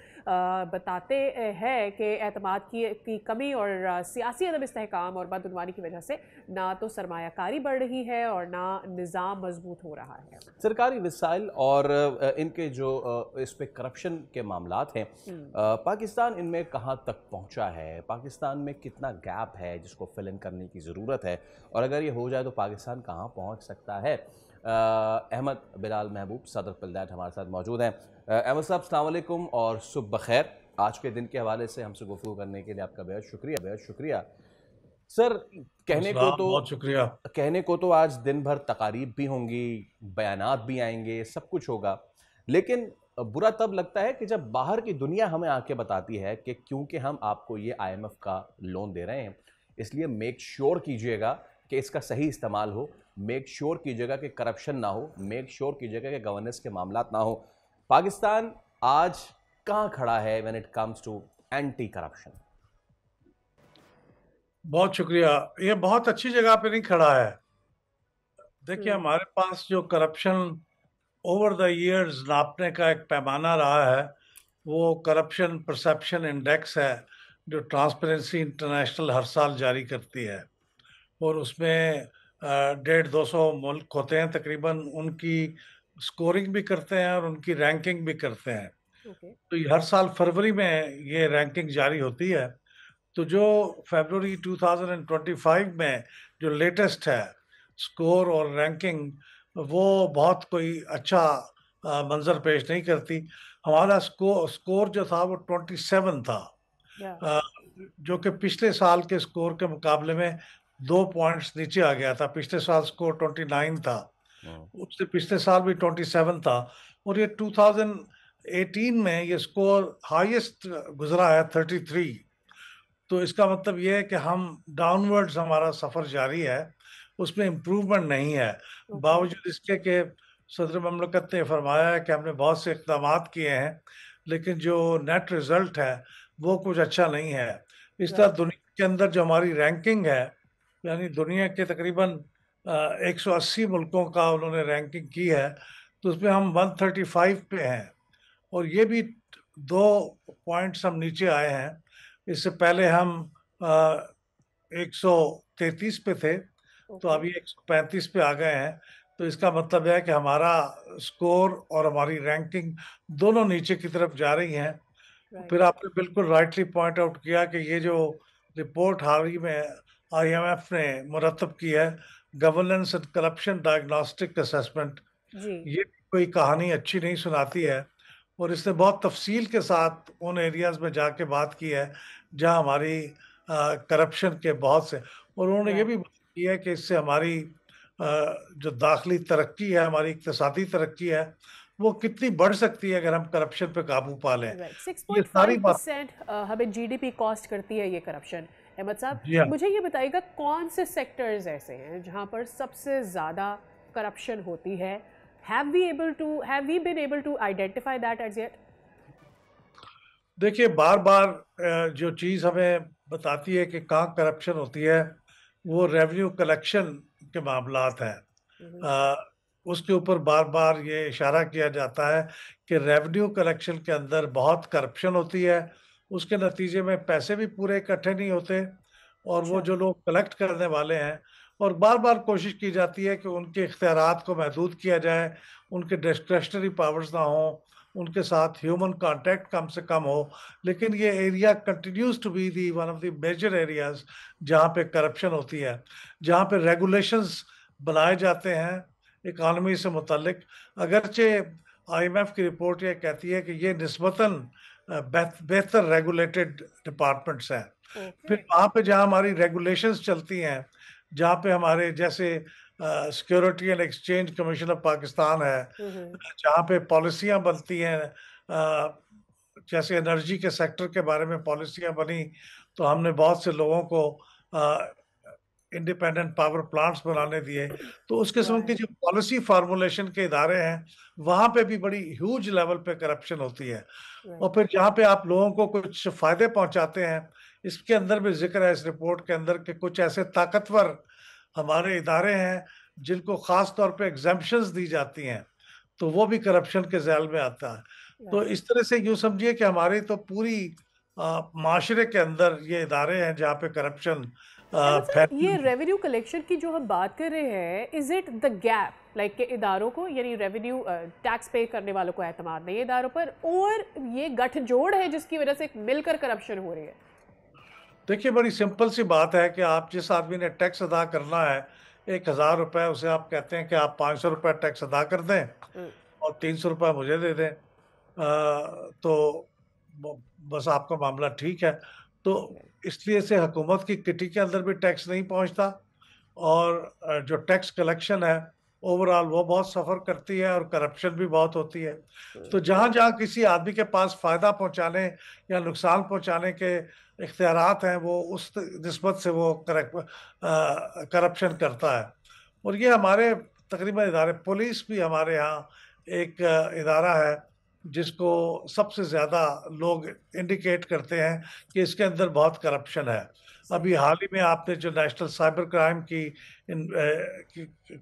Speaker 1: बताते हैं कि एतमाद की कमी और सियासी अदम इस्तेहकाम और बदउनवानी की वजह से ना तो सरमायाकारी बढ़ रही है और ना निज़ाम मजबूत हो रहा है।
Speaker 2: सरकारी वसाइल और इनके जो इस पे करप्शन के मामलात हैं, पाकिस्तान इनमें कहाँ तक पहुँचा है, पाकिस्तान में कितना गैप है जिसको फिल इन करने की ज़रूरत है, और अगर ये हो जाए तो पाकिस्तान कहाँ पहुँच सकता है। अहमद बिलाल महबूब सदर पिलदैट हमारे साथ मौजूद हैं। अहमद साहब अस्सलाम वालेकुम और सुबह बखैर। आज के दिन के हवाले से हमसे गुफ्तगू करने के लिए आपका बेहद शुक्रिया, बेहद शुक्रिया सर। बहुत शुक्रिया। कहने को तो आज दिन भर तकारीब भी होंगी, बयानात भी आएंगे, सब कुछ होगा, लेकिन बुरा तब लगता है कि जब बाहर की दुनिया हमें आके बताती है कि क्योंकि हम आपको ये IMF का लोन दे रहे हैं, इसलिए मेक श्योर कीजिएगा कि इसका सही इस्तेमाल हो, मेक श्योर कीजिएगा कि करप्शन ना हो, मेक श्योर कीजिएगा कि गवर्नेंस के मामलात ना हो। पाकिस्तान आज कहाँ खड़ा है when it comes to anti corruption?
Speaker 12: बहुत शुक्रिया। ये बहुत अच्छी जगह पे नहीं खड़ा है। देखिए, हमारे पास जो करप्शन ओवर द इयर्स नापने का एक पैमाना रहा है, वो करप्शन परसेप्शन इंडेक्स है, जो ट्रांसपेरेंसी इंटरनेशनल हर साल जारी करती है, और उसमें 150-200 मुल्क होते हैं तकरीबन, उनकी स्कोरिंग भी करते हैं और उनकी रैंकिंग भी करते हैं। तो ये हर साल फरवरी में ये रैंकिंग जारी होती है। तो जो फरवरी 2025 में जो लेटेस्ट है स्कोर और रैंकिंग, वो बहुत कोई अच्छा मंजर पेश नहीं करती। हमारा स्कोर जो था वो 27 था, जो कि पिछले साल के स्कोर के मुकाबले में 2 पॉइंट्स नीचे आ गया था। पिछले साल स्कोर 29 था, उससे पिछले साल भी 27 था, और ये 2018 में ये स्कोर हाईएस्ट गुजरा है 33। तो इसका मतलब ये है कि हम डाउनवर्ड्स हमारा सफ़र जारी है, उसमें इम्प्रूवमेंट नहीं है। बावजूद इसके कि सदर ममलकत ने फरमाया है कि हमने बहुत से इक़दाम किए हैं, लेकिन जो नेट रिज़ल्ट है वो कुछ अच्छा नहीं है। इस तरह दुनिया के अंदर जो हमारी रैंकिंग है, यानी दुनिया के तकरीबन 180 मुल्कों का उन्होंने रैंकिंग की है, तो उसमें हम 135 पे हैं, और ये भी 2 पॉइंट्स हम नीचे आए हैं। इससे पहले हम 133 पे थे, तो अभी 135 पे आ गए हैं। तो इसका मतलब है कि हमारा स्कोर और हमारी रैंकिंग दोनों नीचे की तरफ जा रही हैं। फिर आपने बिल्कुल राइटली पॉइंट आउट किया कि ये जो रिपोर्ट हाल ही में IMF ने मुरतब की है, governance and corruption diagnostic assessment, ये कोई कहानी अच्छी नहीं सुनाती है। और इसने बहुत तफसील के साथ उन एरियाज में जाके बात की है जहां हमारी करप्शन के बहुत से, और उन्होंने ये भी बात की है कि इससे हमारी जो दाखिली तरक्की है, हमारी इक्तिसादी तरक्की है, वो कितनी बढ़ सकती है अगर हम करप्शन पे काबू पा लें। ये सारी बात
Speaker 1: 6.5% हमें जीडीपी कॉस्ट करती है ये करप्शन। अहमद साहब,
Speaker 12: जी हाँ।
Speaker 1: मुझे ये बताइएगा कौन से सेक्टर्स ऐसे हैं जहां पर सबसे ज़्यादा करप्शन होती है? Have we been able to identify that as yet?
Speaker 12: देखिए, बार बार जो चीज़ हमें बताती है कि कहाँ करप्शन होती है, वो रेवेन्यू कलेक्शन के मामलात हैं। उसके ऊपर बार बार ये इशारा किया जाता है कि रेवेन्यू कलेक्शन के अंदर बहुत करप्शन होती है, उसके नतीजे में पैसे भी पूरे इकट्ठे नहीं होते, और वो जो लोग कलेक्ट करने वाले हैं, और बार बार कोशिश की जाती है कि उनके इख्तियारात को महदूद किया जाए, उनके डिस्क्रेशनरी पावर्स ना हो, उनके साथ ह्यूमन कांटेक्ट कम से कम हो। लेकिन ये area continues to be the one of the major areas जहाँ पे करप्शन होती है, जहाँ पे रेगुलेशंस बनाए जाते हैं इकानमी से मुतल्लिक। अगरचे IMF की रिपोर्ट ये कहती है कि ये निस्बतन बेहतर रेगुलेटेड डिपार्टमेंट्स हैं। फिर वहाँ पे जहाँ हमारी रेगुलेशंस चलती हैं, जहाँ पे हमारे जैसे security and exchange commission of Pakistan है, जहाँ पे पॉलिसियाँ बनती हैं, जैसे एनर्जी के सेक्टर के बारे में पॉलिसियाँ बनी, तो हमने बहुत से लोगों को इंडिपेंडेंट पावर प्लांट्स बनाने दिए। तो उस किस्म की जो पॉलिसी फार्मूलेशन के इदारे हैं, वहाँ पे भी बड़ी ह्यूज लेवल पे करप्शन होती है। और फिर जहाँ पे आप लोगों को कुछ फ़ायदे पहुँचाते हैं, इसके अंदर भी जिक्र है इस रिपोर्ट के अंदर कि कुछ ऐसे ताकतवर हमारे इदारे हैं जिनको ख़ास तौर पे एग्जेम्पशंस दी जाती हैं, तो वो भी करप्शन के ज़ैल में आता है। तो इस तरह से यूँ समझिए कि हमारी तो पूरी माशरे के अंदर ये इदारे हैं जहाँ पे करप्शन
Speaker 1: ये रेवेन्यू कलेक्शन की जो हम बात कर रहे हैं, is it the gap like के इदारों को, यानी रेवेन्यू टैक्स पे करने वालों को एतमाद नहीं है इदारों पर, और ये गठजोड़ है जिसकी वजह से मिलकर करप्शन हो रही है?
Speaker 12: देखिए, बड़ी सिंपल सी बात है कि आप जिस आदमी ने टैक्स अदा करना है 1000 रुपये, उसे आप कहते हैं कि आप 500 रुपये टैक्स अदा कर दें और 300 रुपये मुझे दे दें, तो बस आपका मामला ठीक है। तो इसलिए से हुकूमत की किटी के अंदर भी टैक्स नहीं पहुंचता, और जो टैक्स कलेक्शन है ओवरऑल वो बहुत सफ़र करती है, और करप्शन भी बहुत होती है। तो जहाँ जहाँ किसी आदमी के पास फ़ायदा पहुंचाने या नुकसान पहुंचाने के इख्तियारात हैं, वो उस निस्बत से वो करप्शन करता है। और ये हमारे तकरीबन इदारे, पुलिस भी हमारे यहाँ एक इदारा है जिसको सबसे ज़्यादा लोग इंडिकेट करते हैं कि इसके अंदर बहुत करप्शन है। अभी हाल ही में आपने जो नेशनल साइबर क्राइम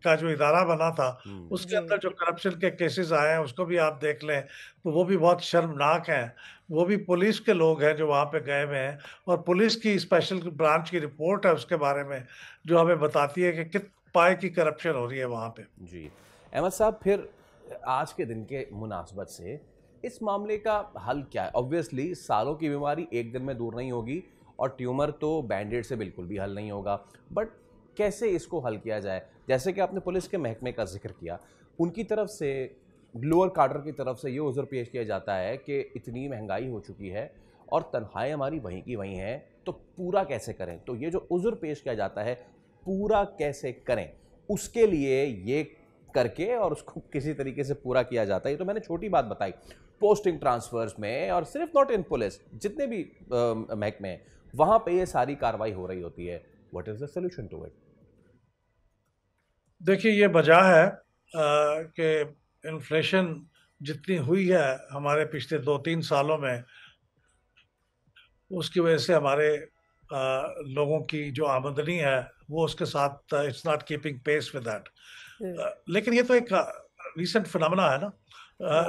Speaker 12: का जो इदारा बना था, उसके अंदर जो करप्शन के केसेस आए हैं उसको भी आप देख लें, तो वो भी बहुत शर्मनाक हैं। वो भी पुलिस के लोग हैं जो वहाँ पे गए हुए हैं, और पुलिस की स्पेशल ब्रांच की रिपोर्ट है उसके बारे में जो हमें बताती है कि कित पाए की करप्शन हो रही है वहाँ पे।
Speaker 2: जी अहमद साहब, फिर आज के दिन के मुनासबत से इस मामले का हल क्या है? ऑब्वियसली सालों की बीमारी एक दिन में दूर नहीं होगी, और ट्यूमर तो बैंडेड से बिल्कुल भी हल नहीं होगा, बट कैसे इसको हल किया जाए? जैसे कि आपने पुलिस के महकमे का जिक्र किया, उनकी तरफ से, लोअर कार्डर की तरफ से ये उज़र पेश किया जाता है कि इतनी महंगाई हो चुकी है और तनख्वाहें हमारी वहीं की वहीं हैं, तो पूरा कैसे करें? तो ये जो उज़र पेश किया जाता है, पूरा कैसे करें, उसके लिए ये करके और उसको किसी तरीके से पूरा किया जाता है। ये तो मैंने छोटी बात बताई, पोस्टिंग ट्रांसफर्स में, और सिर्फ नॉट इन पुलिस, जितने भी महकमे हैं वहाँ पे ये सारी कार्रवाई हो रही होती है। What is the solution to it?
Speaker 12: देखिए, ये वजह है कि इन्फ्लेशन जितनी हुई है हमारे पिछले 2-3 सालों में, उसकी वजह से हमारे लोगों की जो आमदनी है वो उसके साथ it's not keeping pace with that. लेकिन ये तो एक रीसेंट फिनोमेना है ना।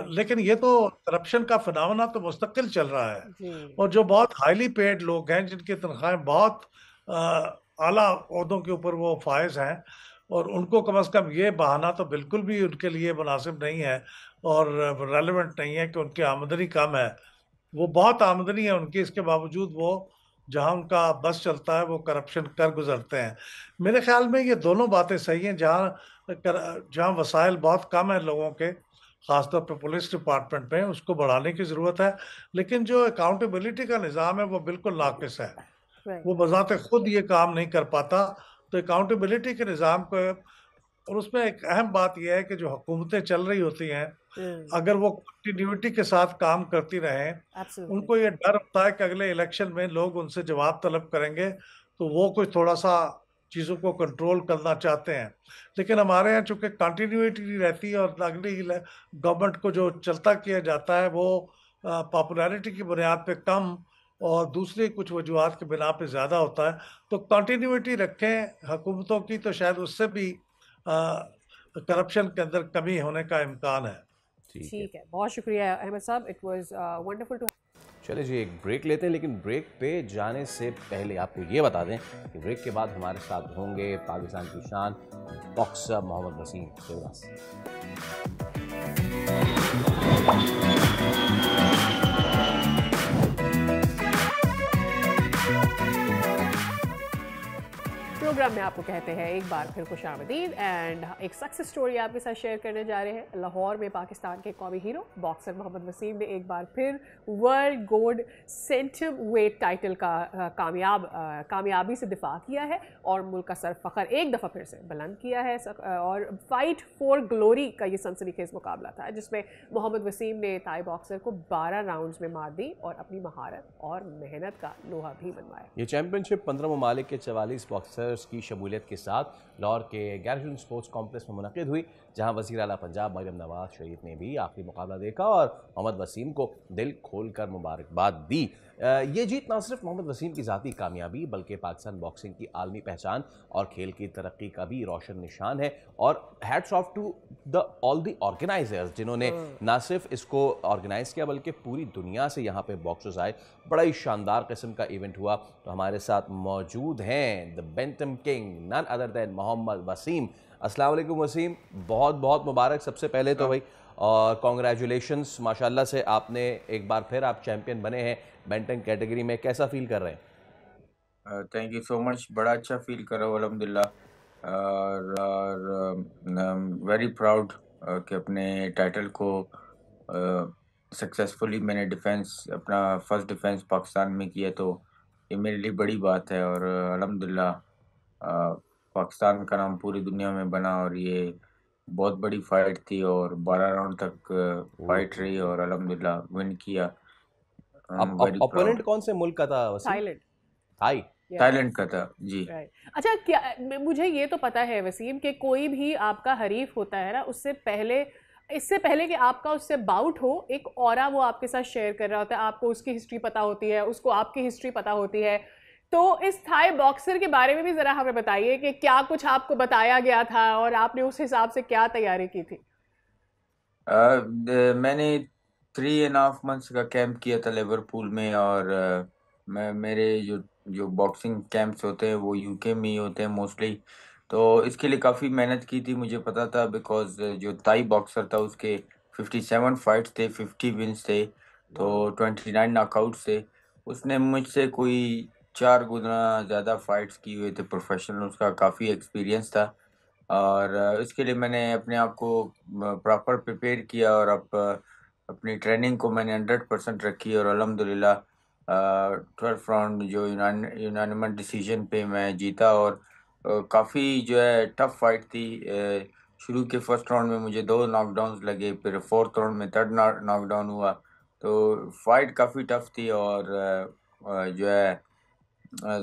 Speaker 12: लेकिन ये तो करप्शन का फिनोमेना तो मुस्तकिल चल रहा है, और जो बहुत हाईली पेड लोग हैं जिनकी तनख्वाहें बहुत आला ओहदों के ऊपर वो फायज हैं, और उनको कम से कम ये बहाना तो बिल्कुल भी उनके लिए मुनासिब नहीं है और रेलेवेंट नहीं है कि उनकी आमदनी कम है। वो बहुत आमदनी है उनकी, इसके बावजूद वो जहां उनका बस चलता है वो करप्शन कर गुजरते हैं। मेरे ख्याल में ये दोनों बातें सही हैं। जहां वसाइल बहुत कम है लोगों के, खासतौर पर पुलिस डिपार्टमेंट में, उसको बढ़ाने की ज़रूरत है। लेकिन जो अकाउंटेबिलिटी का निज़ाम है वो बिल्कुल नाकिस है, वो बज़ाते खुद ये काम नहीं कर पाता। तो अकाउंटेबिलिटी के निज़ाम को, और उसमें एक अहम बात यह है कि जो हुकूमतें चल रही होती हैं, अगर वो कंटिन्यूटी के साथ काम करती रहें, उनको ये डर होता है कि अगले इलेक्शन में लोग उनसे जवाब तलब करेंगे, तो वो कुछ थोड़ा सा चीज़ों को कंट्रोल करना चाहते हैं। लेकिन हमारे यहाँ चूंकि कंटिन्यूटी नहीं रहती और अगली गवर्नमेंट को जो चलता किया जाता है वो पॉपुलैरिटी की बुनियाद पे कम और दूसरी कुछ वजूहत की बिना पे ज़्यादा होता है। तो कंटिन्यूटी रखें हुकूमतों की, तो शायद उससे भी करप्शन के अंदर कमी होने का इम्कान है।
Speaker 1: ठीक है, बहुत शुक्रिया अहमद साहब, इट वाज वंडरफुल टू।
Speaker 2: चलिए जी, एक ब्रेक लेते हैं, लेकिन ब्रेक पे जाने से पहले आपको ये बता दें कि ब्रेक के बाद हमारे साथ होंगे पाकिस्तान की शान बॉक्सर मोहम्मद वसीम देवदास।
Speaker 1: प्रोग्राम में आपको कहते हैं एक बार फिर खुशामदीद एंड एक सक्सेस स्टोरी आपके साथ शेयर करने जा रहे हैं। लाहौर में पाकिस्तान के कौमी हीरो बॉक्सर मोहम्मद वसीम ने एक बार फिर world gold centum weight title का कामयाबी से दिफा किया है और मुल्क का सर फखर एक दफ़ा फिर से बुलंद किया है। और फाइट फॉर ग्लोरी का ये सनसनीखेज मुकाबला था जिसमें मोहम्मद वसीम ने ताई बॉक्सर को 12 राउंड्स में मात दी और अपनी महारत और मेहनत का लोहा भी मनवाया।
Speaker 2: ये चैंपियनशिप 15 ममालिक के 44 बॉक्सर्स की शमूलियत के साथ लाहौर के गैरजून स्पोर्ट्स कॉम्प्लेक्स में मुनक़िद हुई, जहां वज़ीर आला पंजाब मरियम नवाज शरीफ ने भी आखिरी मुकाबला देखा और मोहम्मद वसीम को दिल खोलकर मुबारकबाद दी। ये जीत न सिर्फ मोहम्मद वसीम की ज़ाती कामयाबी बल्कि पाकिस्तान बॉक्सिंग की आलमी पहचान और खेल की तरक्की का भी रोशन निशान है। और hats off to all the organisers जिन्होंने न सिर्फ इसको ऑर्गेनाइज किया बल्कि पूरी दुनिया से यहाँ पे बॉक्सर्स आए। बड़ा ही शानदार किस्म का इवेंट हुआ। तो हमारे साथ मौजूद हैं the bantam king, none other than Mohammad Waseem. अस्सलाम वालेकुम वसीम, बहुत बहुत मुबारक सबसे पहले तो भाई, और कॉन्ग्रेचुलेशंस, माशाल्लाह से आपने एक बार फिर आप चैंपियन बने हैं बेंटन कैटेगरी में। कैसा फील कर रहे हैं?
Speaker 13: थैंक यू सो मच, बड़ा अच्छा फील कर रहा हूँ अल्हम्दुलिल्लाह और वेरी प्राउड कि अपने टाइटल को सक्सेसफुली मैंने अपना फर्स्ट डिफेंस पाकिस्तान में किया, तो ये मेरे लिए बड़ी बात है। और अल्हम्दुलिल्लाह पाकिस्तान का नाम पूरी दुनिया में बना और ये बहुत बड़ी फाइट थी और 12 राउंड तक फाइट रही और अल्हम्दुलिल्लाह विन किया।
Speaker 2: ओपोनेंट कौन से मुल्क का था वसीम?
Speaker 1: थाईलैंड।
Speaker 13: थाईलैंड का था जी।
Speaker 1: अच्छा, क्या मुझे ये तो पता है वसीम कि कोई भी आपका हरीफ होता है ना, इससे पहले कि आपका उससे बाउट हो, एक औरा वो आपके साथ शेयर कर रहा होता है, आपको उसकी हिस्ट्री पता होती है, उसको आपकी हिस्ट्री पता होती है। तो इस थाई बॉक्सर के बारे में भी ज़रा हमें बताइए कि क्या कुछ आपको बताया गया था और आपने उस हिसाब से क्या तैयारी की थी?
Speaker 13: मैंने 3.5 मंथ्स का कैंप किया था लिवरपूल में और मेरे जो बॉक्सिंग कैंप्स होते हैं वो यूके में ही होते हैं मोस्टली। तो इसके लिए काफ़ी मेहनत की थी, मुझे पता था बिकॉज जो ताई बॉक्सर था उसके 57 फाइट्स थे, 50 विन्स थे, तो 29 नॉकआउट्स थे। उसने मुझसे कोई 4 गुना ज़्यादा फाइट्स की हुए थे प्रोफेशनल, उसका काफ़ी एक्सपीरियंस था और इसके लिए मैंने अपने आप को प्रॉपर प्रिपेयर किया और अपनी ट्रेनिंग को मैंने 100% रखी और अल्हम्दुलिल्लाह 12th राउंड जो यूनानिमस डिसीजन पे मैं जीता और काफ़ी जो है टफ फाइट थी। शुरू के फर्स्ट राउंड में मुझे 2 नॉकडाउन्स लगे, फिर 4th राउंड में 3rd नॉकडाउन हुआ, तो फाइट काफ़ी टफ थी और जो है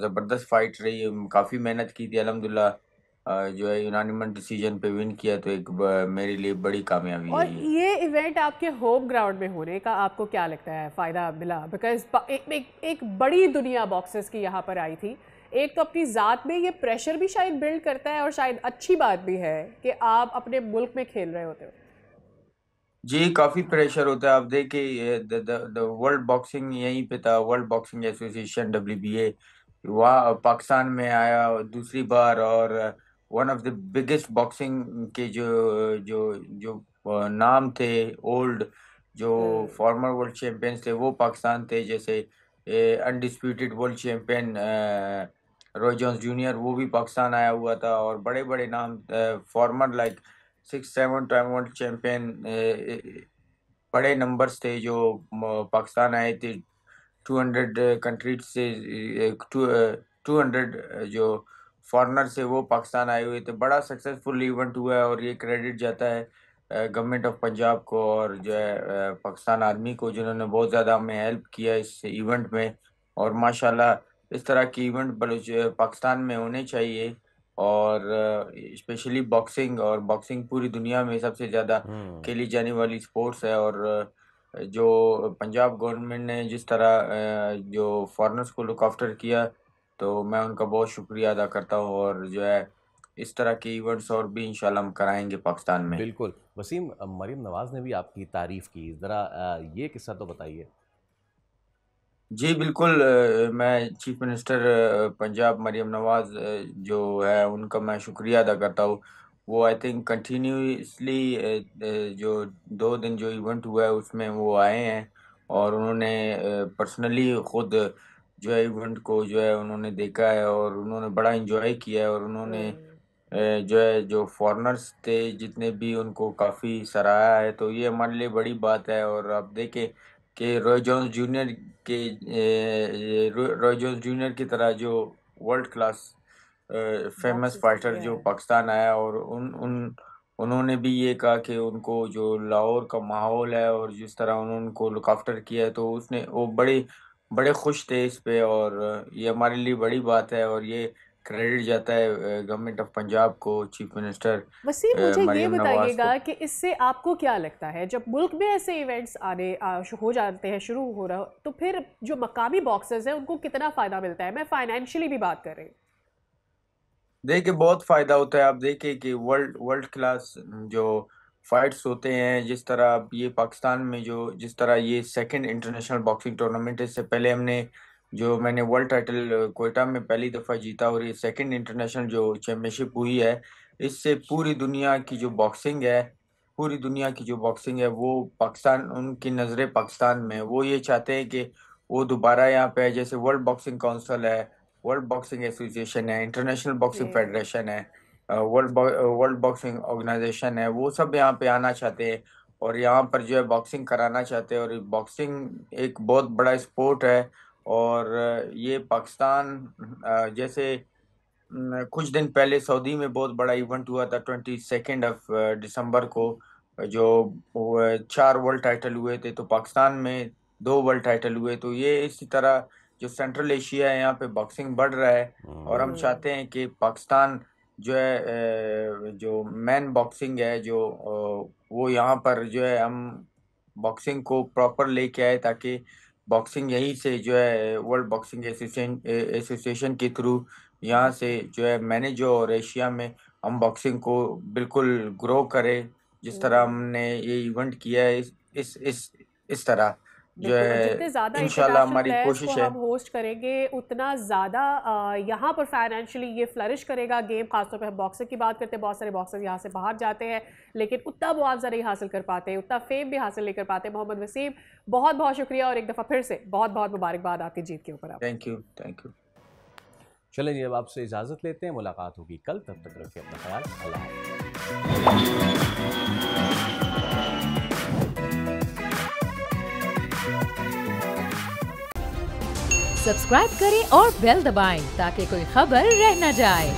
Speaker 13: ज़बरदस्त फाइट रही। काफ़ी मेहनत की थी, अल्हम्दुलिल्लाह जो है यूनानिमस डिसीजन पे विन किया, तो एक मेरे लिए बड़ी कामयाबी है।
Speaker 1: और ये इवेंट आपके होम ग्राउंड में होने का आपको क्या लगता है फ़ायदा मिला? बिकॉज एक बड़ी दुनिया बॉक्सर्स की यहाँ पर आई थी। एक तो अपनी ज़ात में ये प्रेशर भी शायद बिल्ड करता है और शायद अच्छी बात भी है कि आप अपने मुल्क में खेल रहे होते हो।
Speaker 13: जी, काफ़ी प्रेशर होता है। आप देखिए द वर्ल्ड बॉक्सिंग यहीं पे था, वर्ल्ड बॉक्सिंग एसोसिएशन WBA वहाँ पाकिस्तान में आया दूसरी बार और one of the biggest boxing के जो नाम थे ओल्ड, जो फॉर्मर वर्ल्ड चैंपियंस थे वो पाकिस्तान थे, जैसे undisputed world champion Roy Jones junior, वो भी पाकिस्तान आया हुआ था। और बड़े बड़े नाम farmer like 6-7 time world champion, बड़े नंबर्स थे जो पाकिस्तान आए थे। 200 कंट्रीज से 200 जो फॉरनर से वो पाकिस्तान आए हुए थे। बड़ा सक्सेसफुल इवेंट हुआ है और ये क्रेडिट जाता है गवर्नमेंट ऑफ पंजाब को और जो है पाकिस्तान आर्मी को, जिन्होंने बहुत ज़्यादा हमें हेल्प किया इस इवेंट में। और माशाल्लाह इस तरह के इवेंट पाकिस्तान में होने चाहिए। और स्पेशली बॉक्सिंग, और बॉक्सिंग पूरी दुनिया में सबसे ज़्यादा खेली जाने वाली स्पोर्ट्स है। और जो पंजाब गवर्नमेंट ने जिस तरह जो फॉरेनर्स को लुक आफ्टर किया, तो मैं उनका बहुत शुक्रिया अदा करता हूँ। और जो है इस तरह के इवेंट्स और भी इंशाल्लाह हम कराएंगे पाकिस्तान में।
Speaker 2: बिल्कुल। वसीम, मरीम नवाज़ ने भी आपकी तारीफ़ की, ज़रा ये किस्सा तो बताइए।
Speaker 13: जी बिल्कुल, मैं चीफ मिनिस्टर पंजाब मरीम नवाज़ जो है उनका मैं शुक्रिया अदा करता हूँ। वो आई थिंक कंटिन्यूसली जो 2 दिन जो इवेंट हुआ है उसमें वो आए हैं और उन्होंने पर्सनली ख़ुद जो है इवेंट को जो है उन्होंने देखा है और उन्होंने बड़ा इंजॉय किया है। और उन्होंने जो है जो फॉरेनर्स थे जितने भी, उनको काफ़ी सराहा है। तो ये हमारे लिए बड़ी बात है। और आप देखें कि रॉय जोन्स जूनियर की तरह जो वर्ल्ड क्लास फेमस फाइटर जो पाकिस्तान आया, और उन्होंने भी ये कहा कि उनको जो लाहौर का माहौल है और जिस तरह उन्होंने उनको लुक आफ्टर किया है, तो वो बड़े खुश थे इस पे। और ये हमारे लिए बड़ी बात है और ये क्रेडिट जाता है गवर्नमेंट ऑफ पंजाब को, चीफ मिनिस्टर
Speaker 1: वसीम, मुझे ये
Speaker 13: मरीम नवाज़
Speaker 1: बताइएगा
Speaker 13: को।
Speaker 1: कि इससे आपको क्या लगता है, जब मुल्क में ऐसे इवेंट्स आने हो जाते हैं, शुरू हो रहा हो, तो फिर जो मकामी बॉक्सर्स हैं उनको कितना फ़ायदा मिलता है? मैं फाइनेंशियली भी बात कर रही हूँ।
Speaker 13: देखिए बहुत फ़ायदा होता है। आप देखिए कि वर्ल्ड क्लास जो फाइट्स होते हैं, जिस तरह अब ये पाकिस्तान में जिस तरह ये सेकंड इंटरनेशनल बॉक्सिंग टूर्नामेंट है। इससे पहले मैंने वर्ल्ड टाइटल कोयटा में पहली दफ़ा जीता और ये सेकंड इंटरनेशनल जो चैम्पियनशिप हुई है, इससे पूरी दुनिया की जो बॉक्सिंग है वो पाकिस्तान, उनकी नज़रें पाकिस्तान में। वो ये चाहते हैं कि वो दोबारा यहाँ पे, जैसे वर्ल्ड बॉक्सिंग काउंसिल है, वर्ल्ड बॉक्सिंग एसोसिएशन है, इंटरनेशनल बॉक्सिंग फेडरेशन है, वर्ल्ड बॉक्सिंग ऑर्गेनाइजेशन है, वो सब यहाँ पे आना चाहते हैं और यहाँ पर जो है बॉक्सिंग कराना चाहते हैं। और बॉक्सिंग एक बहुत बड़ा स्पोर्ट है। और ये पाकिस्तान जैसे कुछ दिन पहले सऊदी में बहुत बड़ा इवेंट हुआ था 22 दिसंबर को, जो 4 वर्ल्ड टाइटल हुए थे। तो पाकिस्तान में 2 वर्ल्ड टाइटल हुए। तो ये इसी तरह जो सेंट्रल एशिया है, यहाँ पे बॉक्सिंग बढ़ रहा है और हम चाहते हैं कि पाकिस्तान जो है जो मैन बॉक्सिंग है वो यहाँ पर जो है हम बॉक्सिंग को प्रॉपर लेके आए, ताकि बॉक्सिंग यहीं से जो है वर्ल्ड बॉक्सिंग एसोसिएशन के थ्रू यहाँ से जो है मैनेज हो और एशिया में हम बॉक्सिंग को बिल्कुल ग्रो करें, जिस तरह हमने ये इवेंट किया है इस तरह जो
Speaker 1: जितने
Speaker 13: है
Speaker 1: ज़्यादा
Speaker 13: इंशाल्लाह
Speaker 1: इंटरनेशनल
Speaker 13: हमारी
Speaker 1: प्लेयर्स
Speaker 13: कोशिश
Speaker 1: को
Speaker 13: है।
Speaker 1: हम होस्ट करेंगे, उतना ज़्यादा यहाँ पर फाइनेंशियली ये फ्लरिश करेगा गेम। खासतौर पे हम बॉक्सर की बात करते हैं, बहुत सारे बॉक्सर यहाँ से बाहर जाते हैं लेकिन उतना मुआवजा नहीं हासिल कर पाते, उतना फेम भी हासिल नहीं कर पाते। मोहम्मद वसीम, बहुत बहुत शुक्रिया और एक दफ़ा फिर से बहुत बहुत मुबारकबाद आपकी जीत के ऊपर।
Speaker 13: Thank you.
Speaker 2: चलें जी, अब आपसे इजाज़त लेते हैं, मुलाकात होगी कल। तब तक रखिए अपना ख्याल। अल्लाह
Speaker 14: सब्सक्राइब करें और बेल दबाएं ताकि कोई खबर रह न जाए।